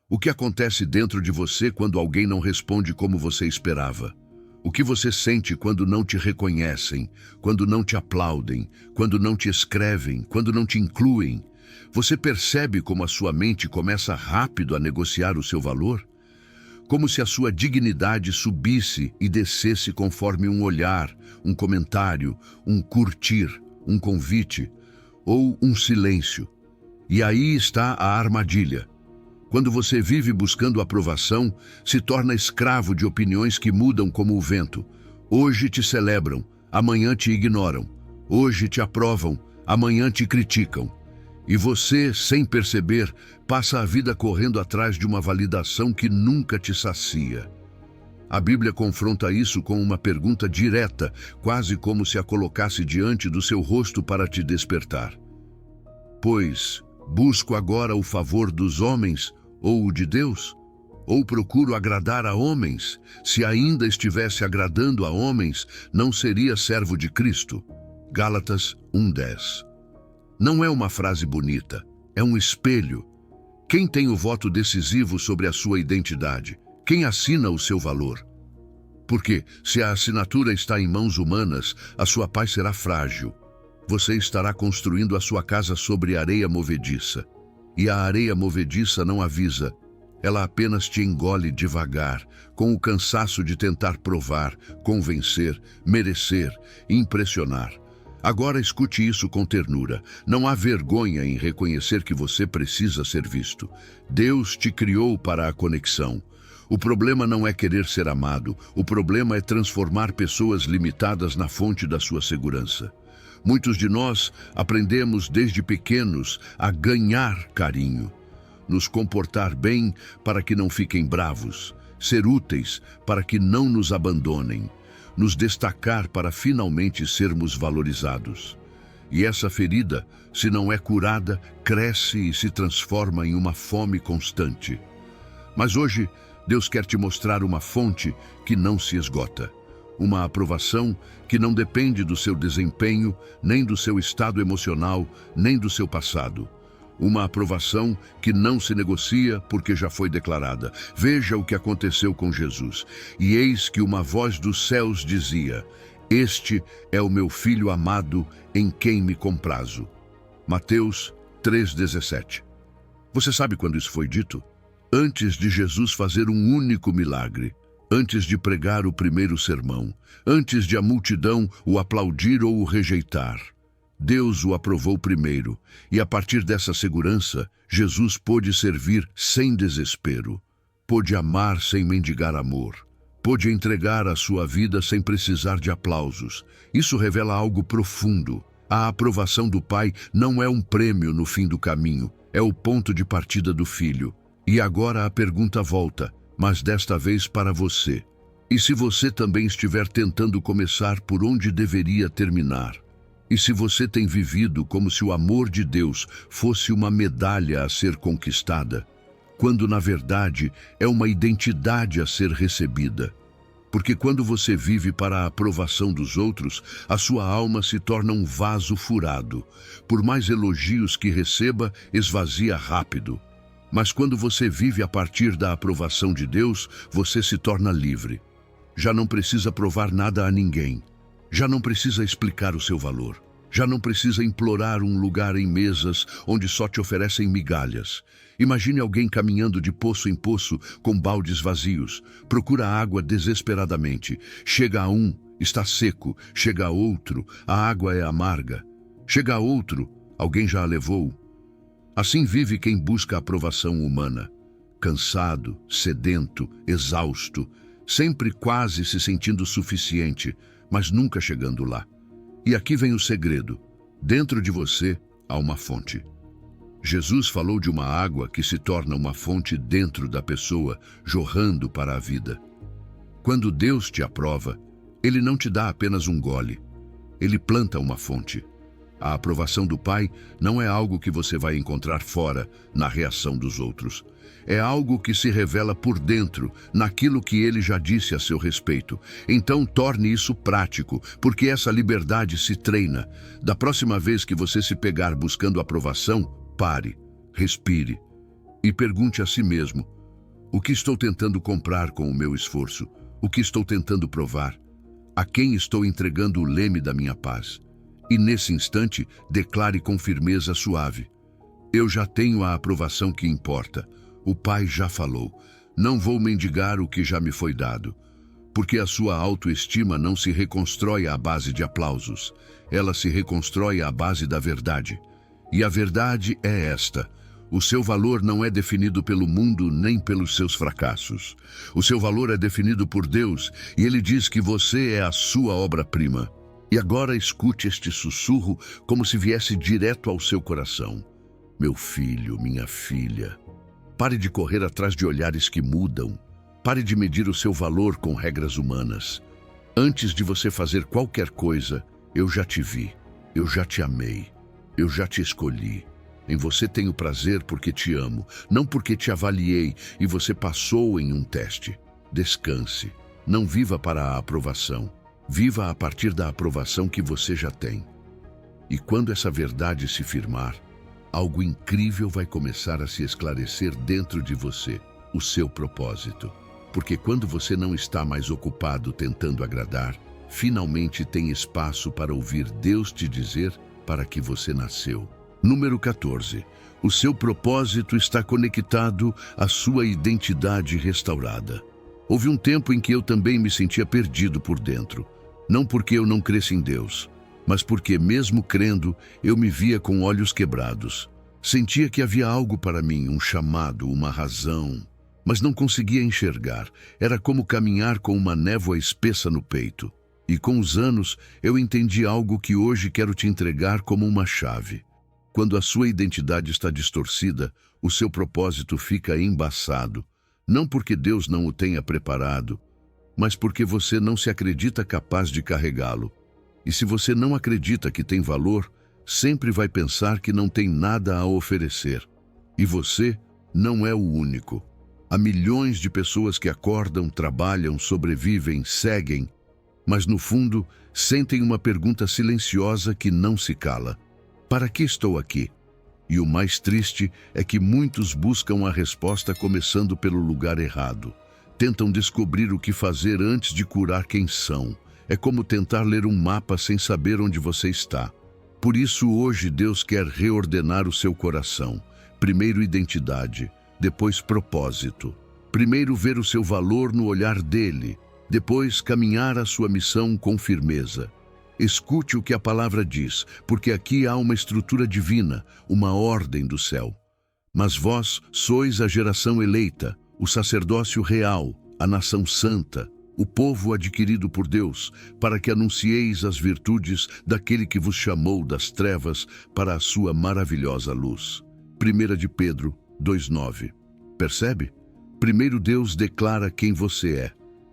O que acontece dentro de você quando alguém não responde como você esperava? O que você sente quando não te reconhecem, quando não te aplaudem, quando não te escrevem, quando não te incluem? Você percebe como a sua mente começa rápido a negociar o seu valor? Como se a sua dignidade subisse e descesse conforme um olhar, um comentário, um curtir, um convite ou um silêncio. E aí está a armadilha. Quando você vive buscando aprovação, se torna escravo de opiniões que mudam como o vento. Hoje te celebram, amanhã te ignoram. Hoje te aprovam, amanhã te criticam. E você, sem perceber, passa a vida correndo atrás de uma validação que nunca te sacia. A Bíblia confronta isso com uma pergunta direta, quase como se a colocasse diante do seu rosto para te despertar. Pois, busco agora o favor dos homens ou o de Deus? Ou procuro agradar a homens? Se ainda estivesse agradando a homens, não seria servo de Cristo. Gálatas 1:10. Não é uma frase bonita, é um espelho. Quem tem o voto decisivo sobre a sua identidade? Quem assina o seu valor? Porque, se a assinatura está em mãos humanas, a sua paz será frágil. Você estará construindo a sua casa sobre areia movediça. E a areia movediça não avisa. Ela apenas te engole devagar, com o cansaço de tentar provar, convencer, merecer, impressionar. Agora escute isso com ternura. Não há vergonha em reconhecer que você precisa ser visto. Deus te criou para a conexão. O problema não é querer ser amado, o problema é transformar pessoas limitadas na fonte da sua segurança. Muitos de nós aprendemos desde pequenos a ganhar carinho, nos comportar bem para que não fiquem bravos, ser úteis para que não nos abandonem, nos destacar para finalmente sermos valorizados. E essa ferida, se não é curada, cresce e se transforma em uma fome constante. Mas hoje, Deus quer te mostrar uma fonte que não se esgota. Uma aprovação que não depende do seu desempenho, nem do seu estado emocional, nem do seu passado. Uma aprovação que não se negocia porque já foi declarada. Veja o que aconteceu com Jesus. E eis que uma voz dos céus dizia: Este é o meu Filho amado, em quem me comprazo. Mateus 3,17. Você sabe quando isso foi dito? Antes de Jesus fazer um único milagre, antes de pregar o primeiro sermão, antes de a multidão o aplaudir ou o rejeitar. Deus o aprovou primeiro, e a partir dessa segurança, Jesus pôde servir sem desespero, pôde amar sem mendigar amor, pôde entregar a sua vida sem precisar de aplausos. Isso revela algo profundo. A aprovação do Pai não é um prêmio no fim do caminho, é o ponto de partida do Filho. E agora a pergunta volta, mas desta vez para você. E se você também estiver tentando começar por onde deveria terminar? E se você tem vivido como se o amor de Deus fosse uma medalha a ser conquistada, quando na verdade é uma identidade a ser recebida? Porque quando você vive para a aprovação dos outros, a sua alma se torna um vaso furado. Por mais elogios que receba, esvazia rápido. Mas quando você vive a partir da aprovação de Deus, você se torna livre. Já não precisa provar nada a ninguém. Já não precisa explicar o seu valor. Já não precisa implorar um lugar em mesas onde só te oferecem migalhas. Imagine alguém caminhando de poço em poço com baldes vazios. Procura água desesperadamente. Chega a um, está seco. Chega a outro, a água é amarga. Chega a outro, alguém já a levou. Assim vive quem busca a aprovação humana. Cansado, sedento, exausto, sempre quase se sentindo suficiente, mas nunca chegando lá. E aqui vem o segredo. Dentro de você há uma fonte. Jesus falou de uma água que se torna uma fonte dentro da pessoa, jorrando para a vida. Quando Deus te aprova, Ele não te dá apenas um gole. Ele planta uma fonte. A aprovação do Pai não é algo que você vai encontrar fora, na reação dos outros. É algo que se revela por dentro, naquilo que Ele já disse a seu respeito. Então torne isso prático, porque essa liberdade se treina. Da próxima vez que você se pegar buscando aprovação, pare, respire e pergunte a si mesmo: o que estou tentando comprar com o meu esforço? O que estou tentando provar? A quem estou entregando o leme da minha paz? E nesse instante, declare com firmeza suave: eu já tenho a aprovação que importa. O Pai já falou. Não vou mendigar o que já me foi dado. Porque a sua autoestima não se reconstrói à base de aplausos. Ela se reconstrói à base da verdade. E a verdade é esta: o seu valor não é definido pelo mundo nem pelos seus fracassos. O seu valor é definido por Deus, e Ele diz que você é a sua obra-prima. E agora escute este sussurro como se viesse direto ao seu coração. Meu filho, minha filha, pare de correr atrás de olhares que mudam. Pare de medir o seu valor com regras humanas. Antes de você fazer qualquer coisa, eu já te vi, eu já te amei, eu já te escolhi. Em você tenho prazer porque te amo, não porque te avaliei e você passou em um teste. Descanse, não viva para a aprovação. Viva a partir da aprovação que você já tem. E quando essa verdade se firmar, algo incrível vai começar a se esclarecer dentro de você, o seu propósito. Porque quando você não está mais ocupado tentando agradar, finalmente tem espaço para ouvir Deus te dizer para que você nasceu. Número 14. O seu propósito está conectado à sua identidade restaurada. Houve um tempo em que eu também me sentia perdido por dentro. Não porque eu não cresci em Deus, mas porque, mesmo crendo, eu me via com olhos quebrados. Sentia que havia algo para mim, um chamado, uma razão, mas não conseguia enxergar. Era como caminhar com uma névoa espessa no peito. E com os anos, eu entendi algo que hoje quero te entregar como uma chave. Quando a sua identidade está distorcida, o seu propósito fica embaçado. Não porque Deus não o tenha preparado, mas porque você não se acredita capaz de carregá-lo. E se você não acredita que tem valor, sempre vai pensar que não tem nada a oferecer. E você não é o único. Há milhões de pessoas que acordam, trabalham, sobrevivem, seguem, mas no fundo sentem uma pergunta silenciosa que não se cala. Para que estou aqui? E o mais triste é que muitos buscam a resposta começando pelo lugar errado. Tentam descobrir o que fazer antes de curar quem são. É como tentar ler um mapa sem saber onde você está. Por isso hoje Deus quer reordenar o seu coração. Primeiro identidade, depois propósito. Primeiro ver o seu valor no olhar dele, depois caminhar a sua missão com firmeza. Escute o que a palavra diz, porque aqui há uma estrutura divina, uma ordem do céu. Mas vós sois a geração eleita, o sacerdócio real, a nação santa, o povo adquirido por Deus, para que anuncieis as virtudes daquele que vos chamou das trevas para a sua maravilhosa luz. 1 de Pedro 2,9. Percebe? Primeiro Deus declara quem você é.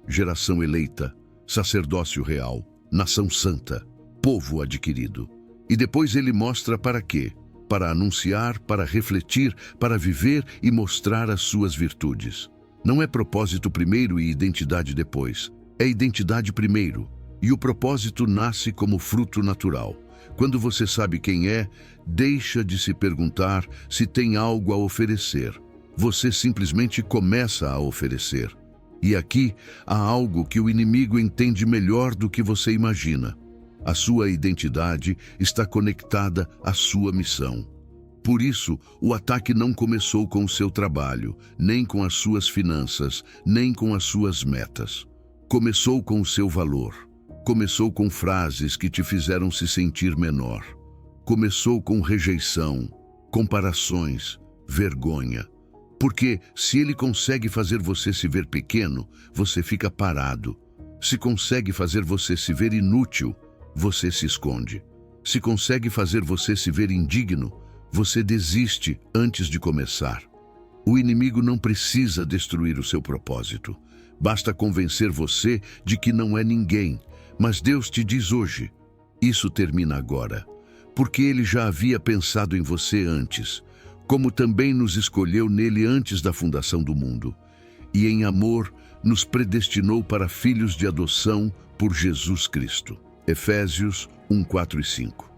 Geração eleita, sacerdócio real, nação santa, povo adquirido. E depois ele mostra para quê? Para anunciar, para refletir, para viver e mostrar as suas virtudes. Não é propósito primeiro e identidade depois. É identidade primeiro. E o propósito nasce como fruto natural. Quando você sabe quem é, deixa de se perguntar se tem algo a oferecer. Você simplesmente começa a oferecer. E aqui há algo que o inimigo entende melhor do que você imagina. A sua identidade está conectada à sua missão. Por isso, o ataque não começou com o seu trabalho, nem com as suas finanças, nem com as suas metas. Começou com o seu valor. Começou com frases que te fizeram se sentir menor. Começou com rejeição, comparações, vergonha. Porque se ele consegue fazer você se ver pequeno, você fica parado. Se consegue fazer você se ver inútil, você se esconde. Se consegue fazer você se ver indigno, você desiste antes de começar. O inimigo não precisa destruir o seu propósito. Basta convencer você de que não é ninguém. Mas Deus te diz hoje, isso termina agora. Porque ele já havia pensado em você antes, como também nos escolheu nele antes da fundação do mundo. E em amor nos predestinou para filhos de adoção por Jesus Cristo. Efésios 1, 4 e 5.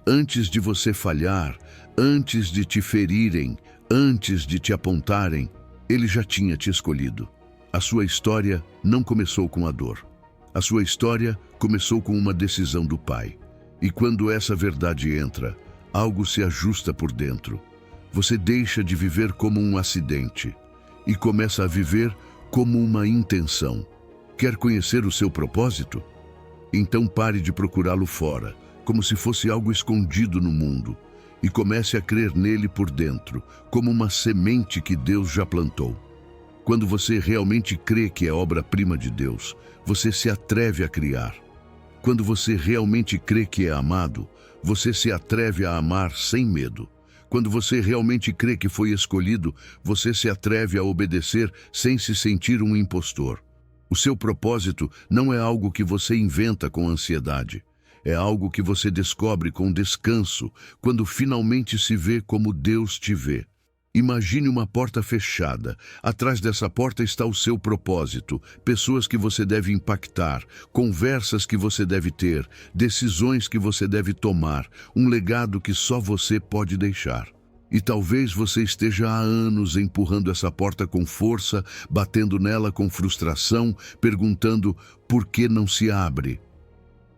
Antes de você falhar, antes de te ferirem, antes de te apontarem, ele já tinha te escolhido. A sua história não começou com a dor. A sua história começou com uma decisão do Pai. E quando essa verdade entra, algo se ajusta por dentro. Você deixa de viver como um acidente e começa a viver como uma intenção. Quer conhecer o seu propósito? Então pare de procurá-lo fora, como se fosse algo escondido no mundo, e comece a crer nele por dentro, como uma semente que Deus já plantou. Quando você realmente crê que é obra-prima de Deus, você se atreve a criar. Quando você realmente crê que é amado, você se atreve a amar sem medo. Quando você realmente crê que foi escolhido, você se atreve a obedecer sem se sentir um impostor. O seu propósito não é algo que você inventa com ansiedade. É algo que você descobre com descanso, quando finalmente se vê como Deus te vê. Imagine uma porta fechada. Atrás dessa porta está o seu propósito, pessoas que você deve impactar, conversas que você deve ter, decisões que você deve tomar, um legado que só você pode deixar. E talvez você esteja há anos empurrando essa porta com força, batendo nela com frustração, perguntando por que não se abre.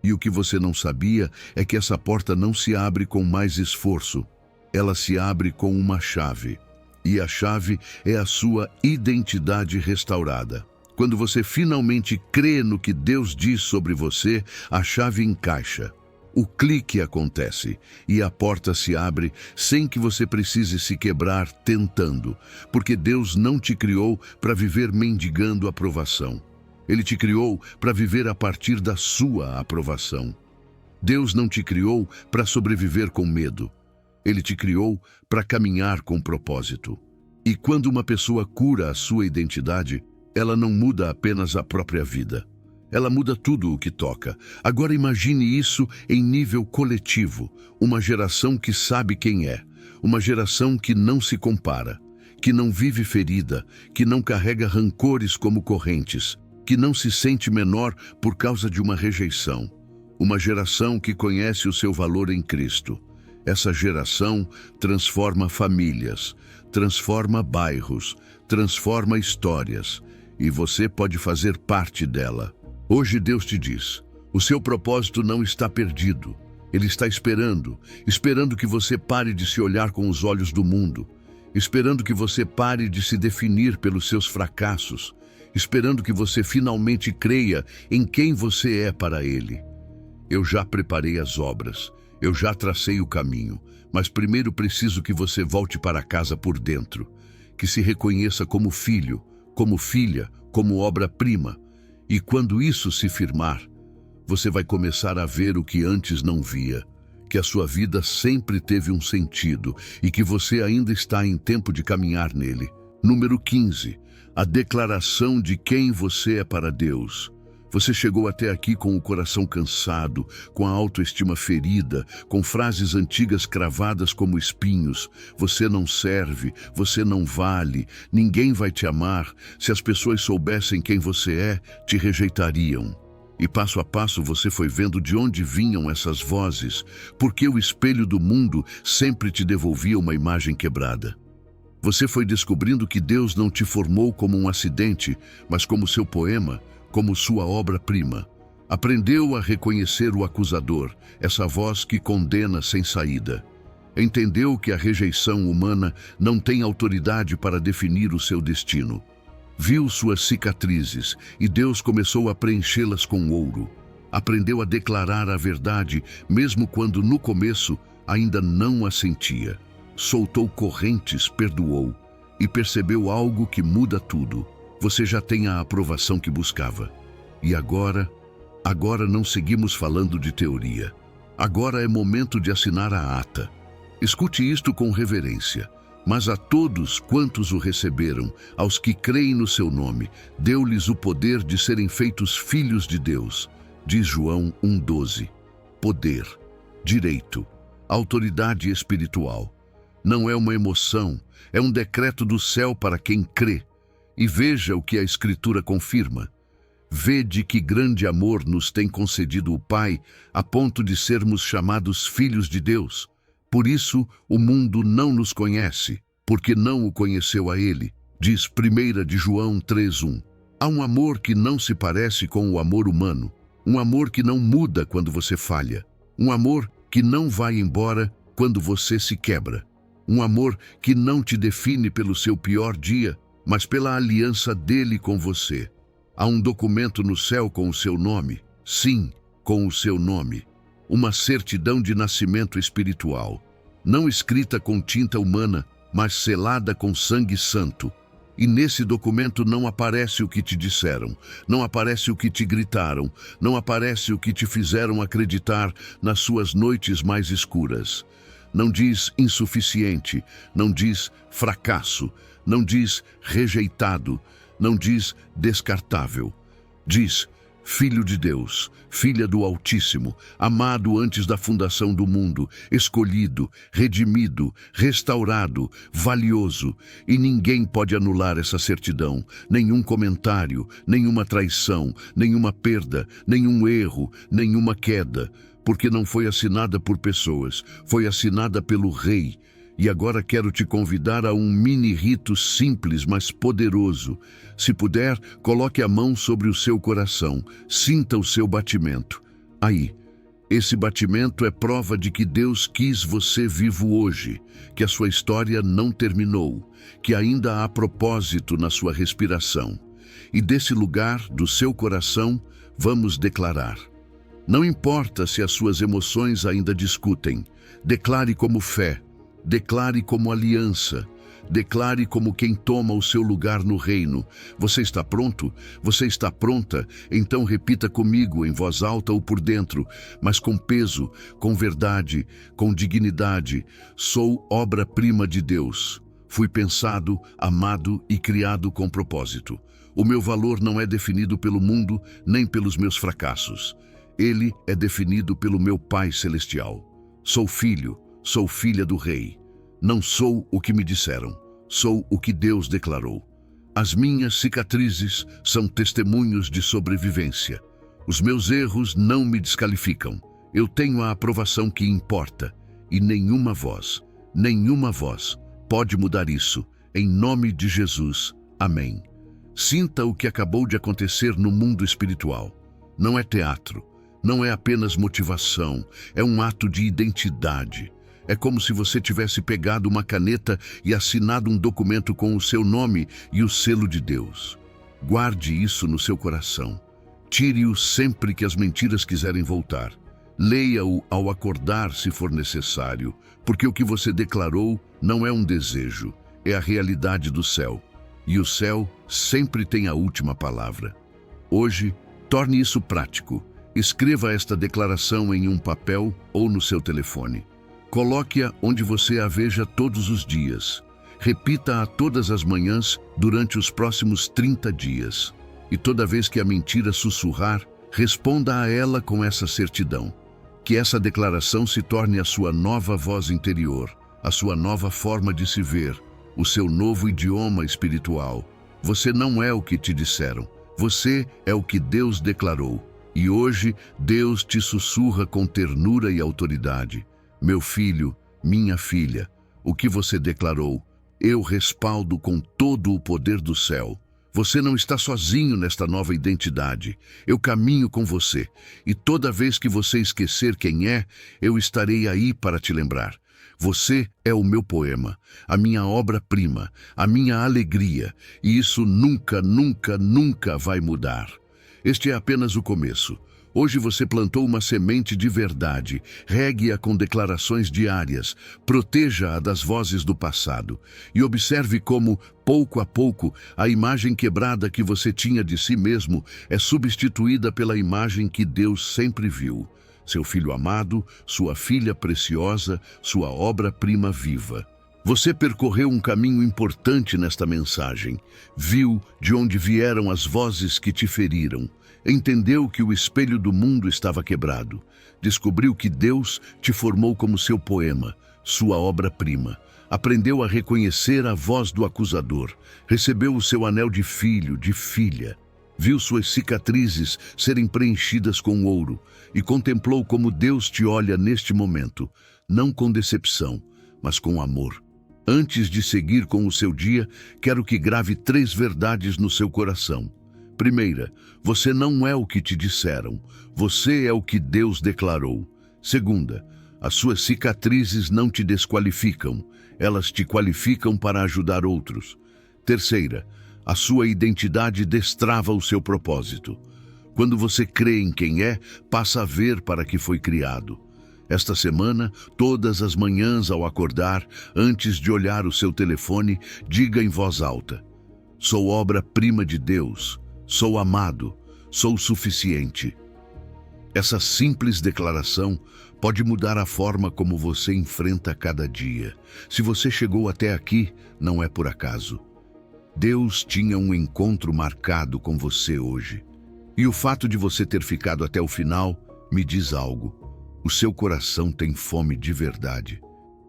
E o que você não sabia é que essa porta não se abre com mais esforço. Ela se abre com uma chave. E a chave é a sua identidade restaurada. Quando você finalmente crê no que Deus diz sobre você, a chave encaixa. O clique acontece e a porta se abre sem que você precise se quebrar tentando, porque Deus não te criou para viver mendigando aprovação. Ele te criou para viver a partir da sua aprovação. Deus não te criou para sobreviver com medo. Ele te criou para caminhar com propósito. E quando uma pessoa cura a sua identidade, ela não muda apenas a própria vida. Ela muda tudo o que toca. Agora imagine isso em nível coletivo. Uma geração que sabe quem é. Uma geração que não se compara. Que não vive ferida. Que não carrega rancores como correntes. Que não se sente menor por causa de uma rejeição. Uma geração que conhece o seu valor em Cristo. Essa geração transforma famílias. Transforma bairros. Transforma histórias. E você pode fazer parte dela. Hoje Deus te diz, o seu propósito não está perdido. Ele está esperando que você pare de se olhar com os olhos do mundo, esperando que você pare de se definir pelos seus fracassos, esperando que você finalmente creia em quem você é para Ele. Eu já preparei as obras, eu já tracei o caminho, mas primeiro preciso que você volte para casa por dentro, que se reconheça como filho, como filha, como obra-prima. E quando isso se firmar, você vai começar a ver o que antes não via, que a sua vida sempre teve um sentido e que você ainda está em tempo de caminhar nele. Número 15. A declaração de quem você é para Deus. Você chegou até aqui com o coração cansado, com a autoestima ferida, com frases antigas cravadas como espinhos. Você não serve, você não vale, ninguém vai te amar. Se as pessoas soubessem quem você é, te rejeitariam. E passo a passo você foi vendo de onde vinham essas vozes, porque o espelho do mundo sempre te devolvia uma imagem quebrada. Você foi descobrindo que Deus não te formou como um acidente, mas como seu poema, como sua obra-prima. Aprendeu a reconhecer o acusador, essa voz que condena sem saída. Entendeu que a rejeição humana não tem autoridade para definir o seu destino. Viu suas cicatrizes e Deus começou a preenchê-las com ouro. Aprendeu a declarar a verdade, mesmo quando no começo ainda não a sentia. Soltou correntes, perdoou e percebeu algo que muda tudo. Você já tem a aprovação que buscava. E agora não seguimos falando de teoria. Agora é momento de assinar a ata. Escute isto com reverência. Mas a todos quantos o receberam, aos que creem no seu nome, deu-lhes o poder de serem feitos filhos de Deus. Diz João 1,12. Poder, direito, autoridade espiritual. Não é uma emoção, é um decreto do céu para quem crê. E veja o que a Escritura confirma. Vede que grande amor nos tem concedido o Pai, a ponto de sermos chamados filhos de Deus. Por isso, o mundo não nos conhece, porque não o conheceu a Ele. Diz 1 de João 3,1. Há um amor que não se parece com o amor humano. Um amor que não muda quando você falha. Um amor que não vai embora quando você se quebra. Um amor que não te define pelo seu pior dia, mas pela aliança dele com você. Há um documento no céu com o seu nome. Sim, com o seu nome. Uma certidão de nascimento espiritual. Não escrita com tinta humana, mas selada com sangue santo. E nesse documento não aparece o que te disseram, não aparece o que te gritaram, não aparece o que te fizeram acreditar nas suas noites mais escuras. Não diz insuficiente, não diz fracasso, não diz rejeitado, não diz descartável. Diz Filho de Deus, filha do Altíssimo, amado antes da fundação do mundo, escolhido, redimido, restaurado, valioso. E ninguém pode anular essa certidão, nenhum comentário, nenhuma traição, nenhuma perda, nenhum erro, nenhuma queda, porque não foi assinada por pessoas, foi assinada pelo Rei. E agora quero te convidar a um mini rito simples, mas poderoso. Se puder, coloque a mão sobre o seu coração, sinta o seu batimento. Aí, esse batimento é prova de que Deus quis você vivo hoje, que a sua história não terminou, que ainda há propósito na sua respiração. E desse lugar, do seu coração, vamos declarar: Não importa se as suas emoções ainda discutem. Declare como fé, declare como aliança, declare como quem toma o seu lugar no reino. Você está pronto? Você está pronta? Então repita comigo em voz alta ou por dentro, mas com peso, com verdade, com dignidade. Sou obra-prima de Deus. Fui pensado, amado e criado com propósito. O meu valor não é definido pelo mundo, nem pelos meus fracassos. Ele é definido pelo meu Pai Celestial. Sou filho, sou filha do Rei. Não sou o que me disseram, sou o que Deus declarou. As minhas cicatrizes são testemunhos de sobrevivência. Os meus erros não me desqualificam. Eu tenho a aprovação que importa. E nenhuma voz pode mudar isso. Em nome de Jesus. Amém. Sinta o que acabou de acontecer no mundo espiritual. Não é teatro. Não é apenas motivação, é um ato de identidade. É como se você tivesse pegado uma caneta e assinado um documento com o seu nome e o selo de Deus. Guarde isso no seu coração. Tire-o sempre que as mentiras quiserem voltar. Leia-o ao acordar se for necessário, porque o que você declarou não é um desejo, é a realidade do céu. E o céu sempre tem a última palavra. Hoje, torne isso prático. Escreva esta declaração em um papel ou no seu telefone. Coloque-a onde você a veja todos os dias. Repita-a todas as manhãs durante os próximos 30 dias. E toda vez que a mentira sussurrar, responda a ela com essa certidão. Que essa declaração se torne a sua nova voz interior, a sua nova forma de se ver, o seu novo idioma espiritual. Você não é o que te disseram. Você é o que Deus declarou. E hoje, Deus te sussurra com ternura e autoridade. Meu filho, minha filha, o que você declarou, eu respaldo com todo o poder do céu. Você não está sozinho nesta nova identidade. Eu caminho com você. E toda vez que você esquecer quem é, eu estarei aí para te lembrar. Você é o meu poema, a minha obra-prima, a minha alegria. E isso nunca, nunca, nunca vai mudar. Este é apenas o começo. Hoje você plantou uma semente de verdade. Regue-a com declarações diárias. Proteja-a das vozes do passado. E observe como, pouco a pouco, a imagem quebrada que você tinha de si mesmo é substituída pela imagem que Deus sempre viu. Seu filho amado, sua filha preciosa, sua obra-prima viva. Você percorreu um caminho importante nesta mensagem. Viu de onde vieram as vozes que te feriram. Entendeu que o espelho do mundo estava quebrado. Descobriu que Deus te formou como seu poema, sua obra-prima. Aprendeu a reconhecer a voz do acusador. Recebeu o seu anel de filho, de filha. Viu suas cicatrizes serem preenchidas com ouro e contemplou como Deus te olha neste momento, não com decepção, mas com amor. Antes de seguir com o seu dia, quero que grave 3 verdades no seu coração. Primeira, você não é o que te disseram, você é o que Deus declarou. Segunda, as suas cicatrizes não te desqualificam, elas te qualificam para ajudar outros. Terceira, a sua identidade destrava o seu propósito. Quando você crê em quem é, passa a ver para que foi criado. Esta semana, todas as manhãs ao acordar, antes de olhar o seu telefone, diga em voz alta: sou obra-prima de Deus, sou amado, sou suficiente. Essa simples declaração pode mudar a forma como você enfrenta cada dia. Se você chegou até aqui, não é por acaso. Deus tinha um encontro marcado com você hoje. E o fato de você ter ficado até o final me diz algo. O seu coração tem fome de verdade.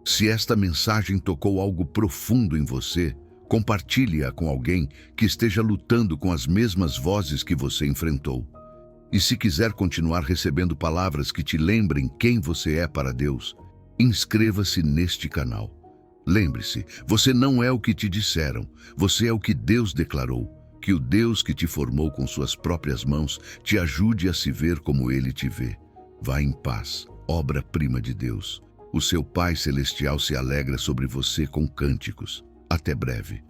Se esta mensagem tocou algo profundo em você, compartilhe-a com alguém que esteja lutando com as mesmas vozes que você enfrentou. E se quiser continuar recebendo palavras que te lembrem quem você é para Deus, inscreva-se neste canal. Lembre-se, você não é o que te disseram, você é o que Deus declarou. Que o Deus que te formou com suas próprias mãos te ajude a se ver como Ele te vê. Vá em paz, obra-prima de Deus. O seu Pai Celestial se alegra sobre você com cânticos. Até breve.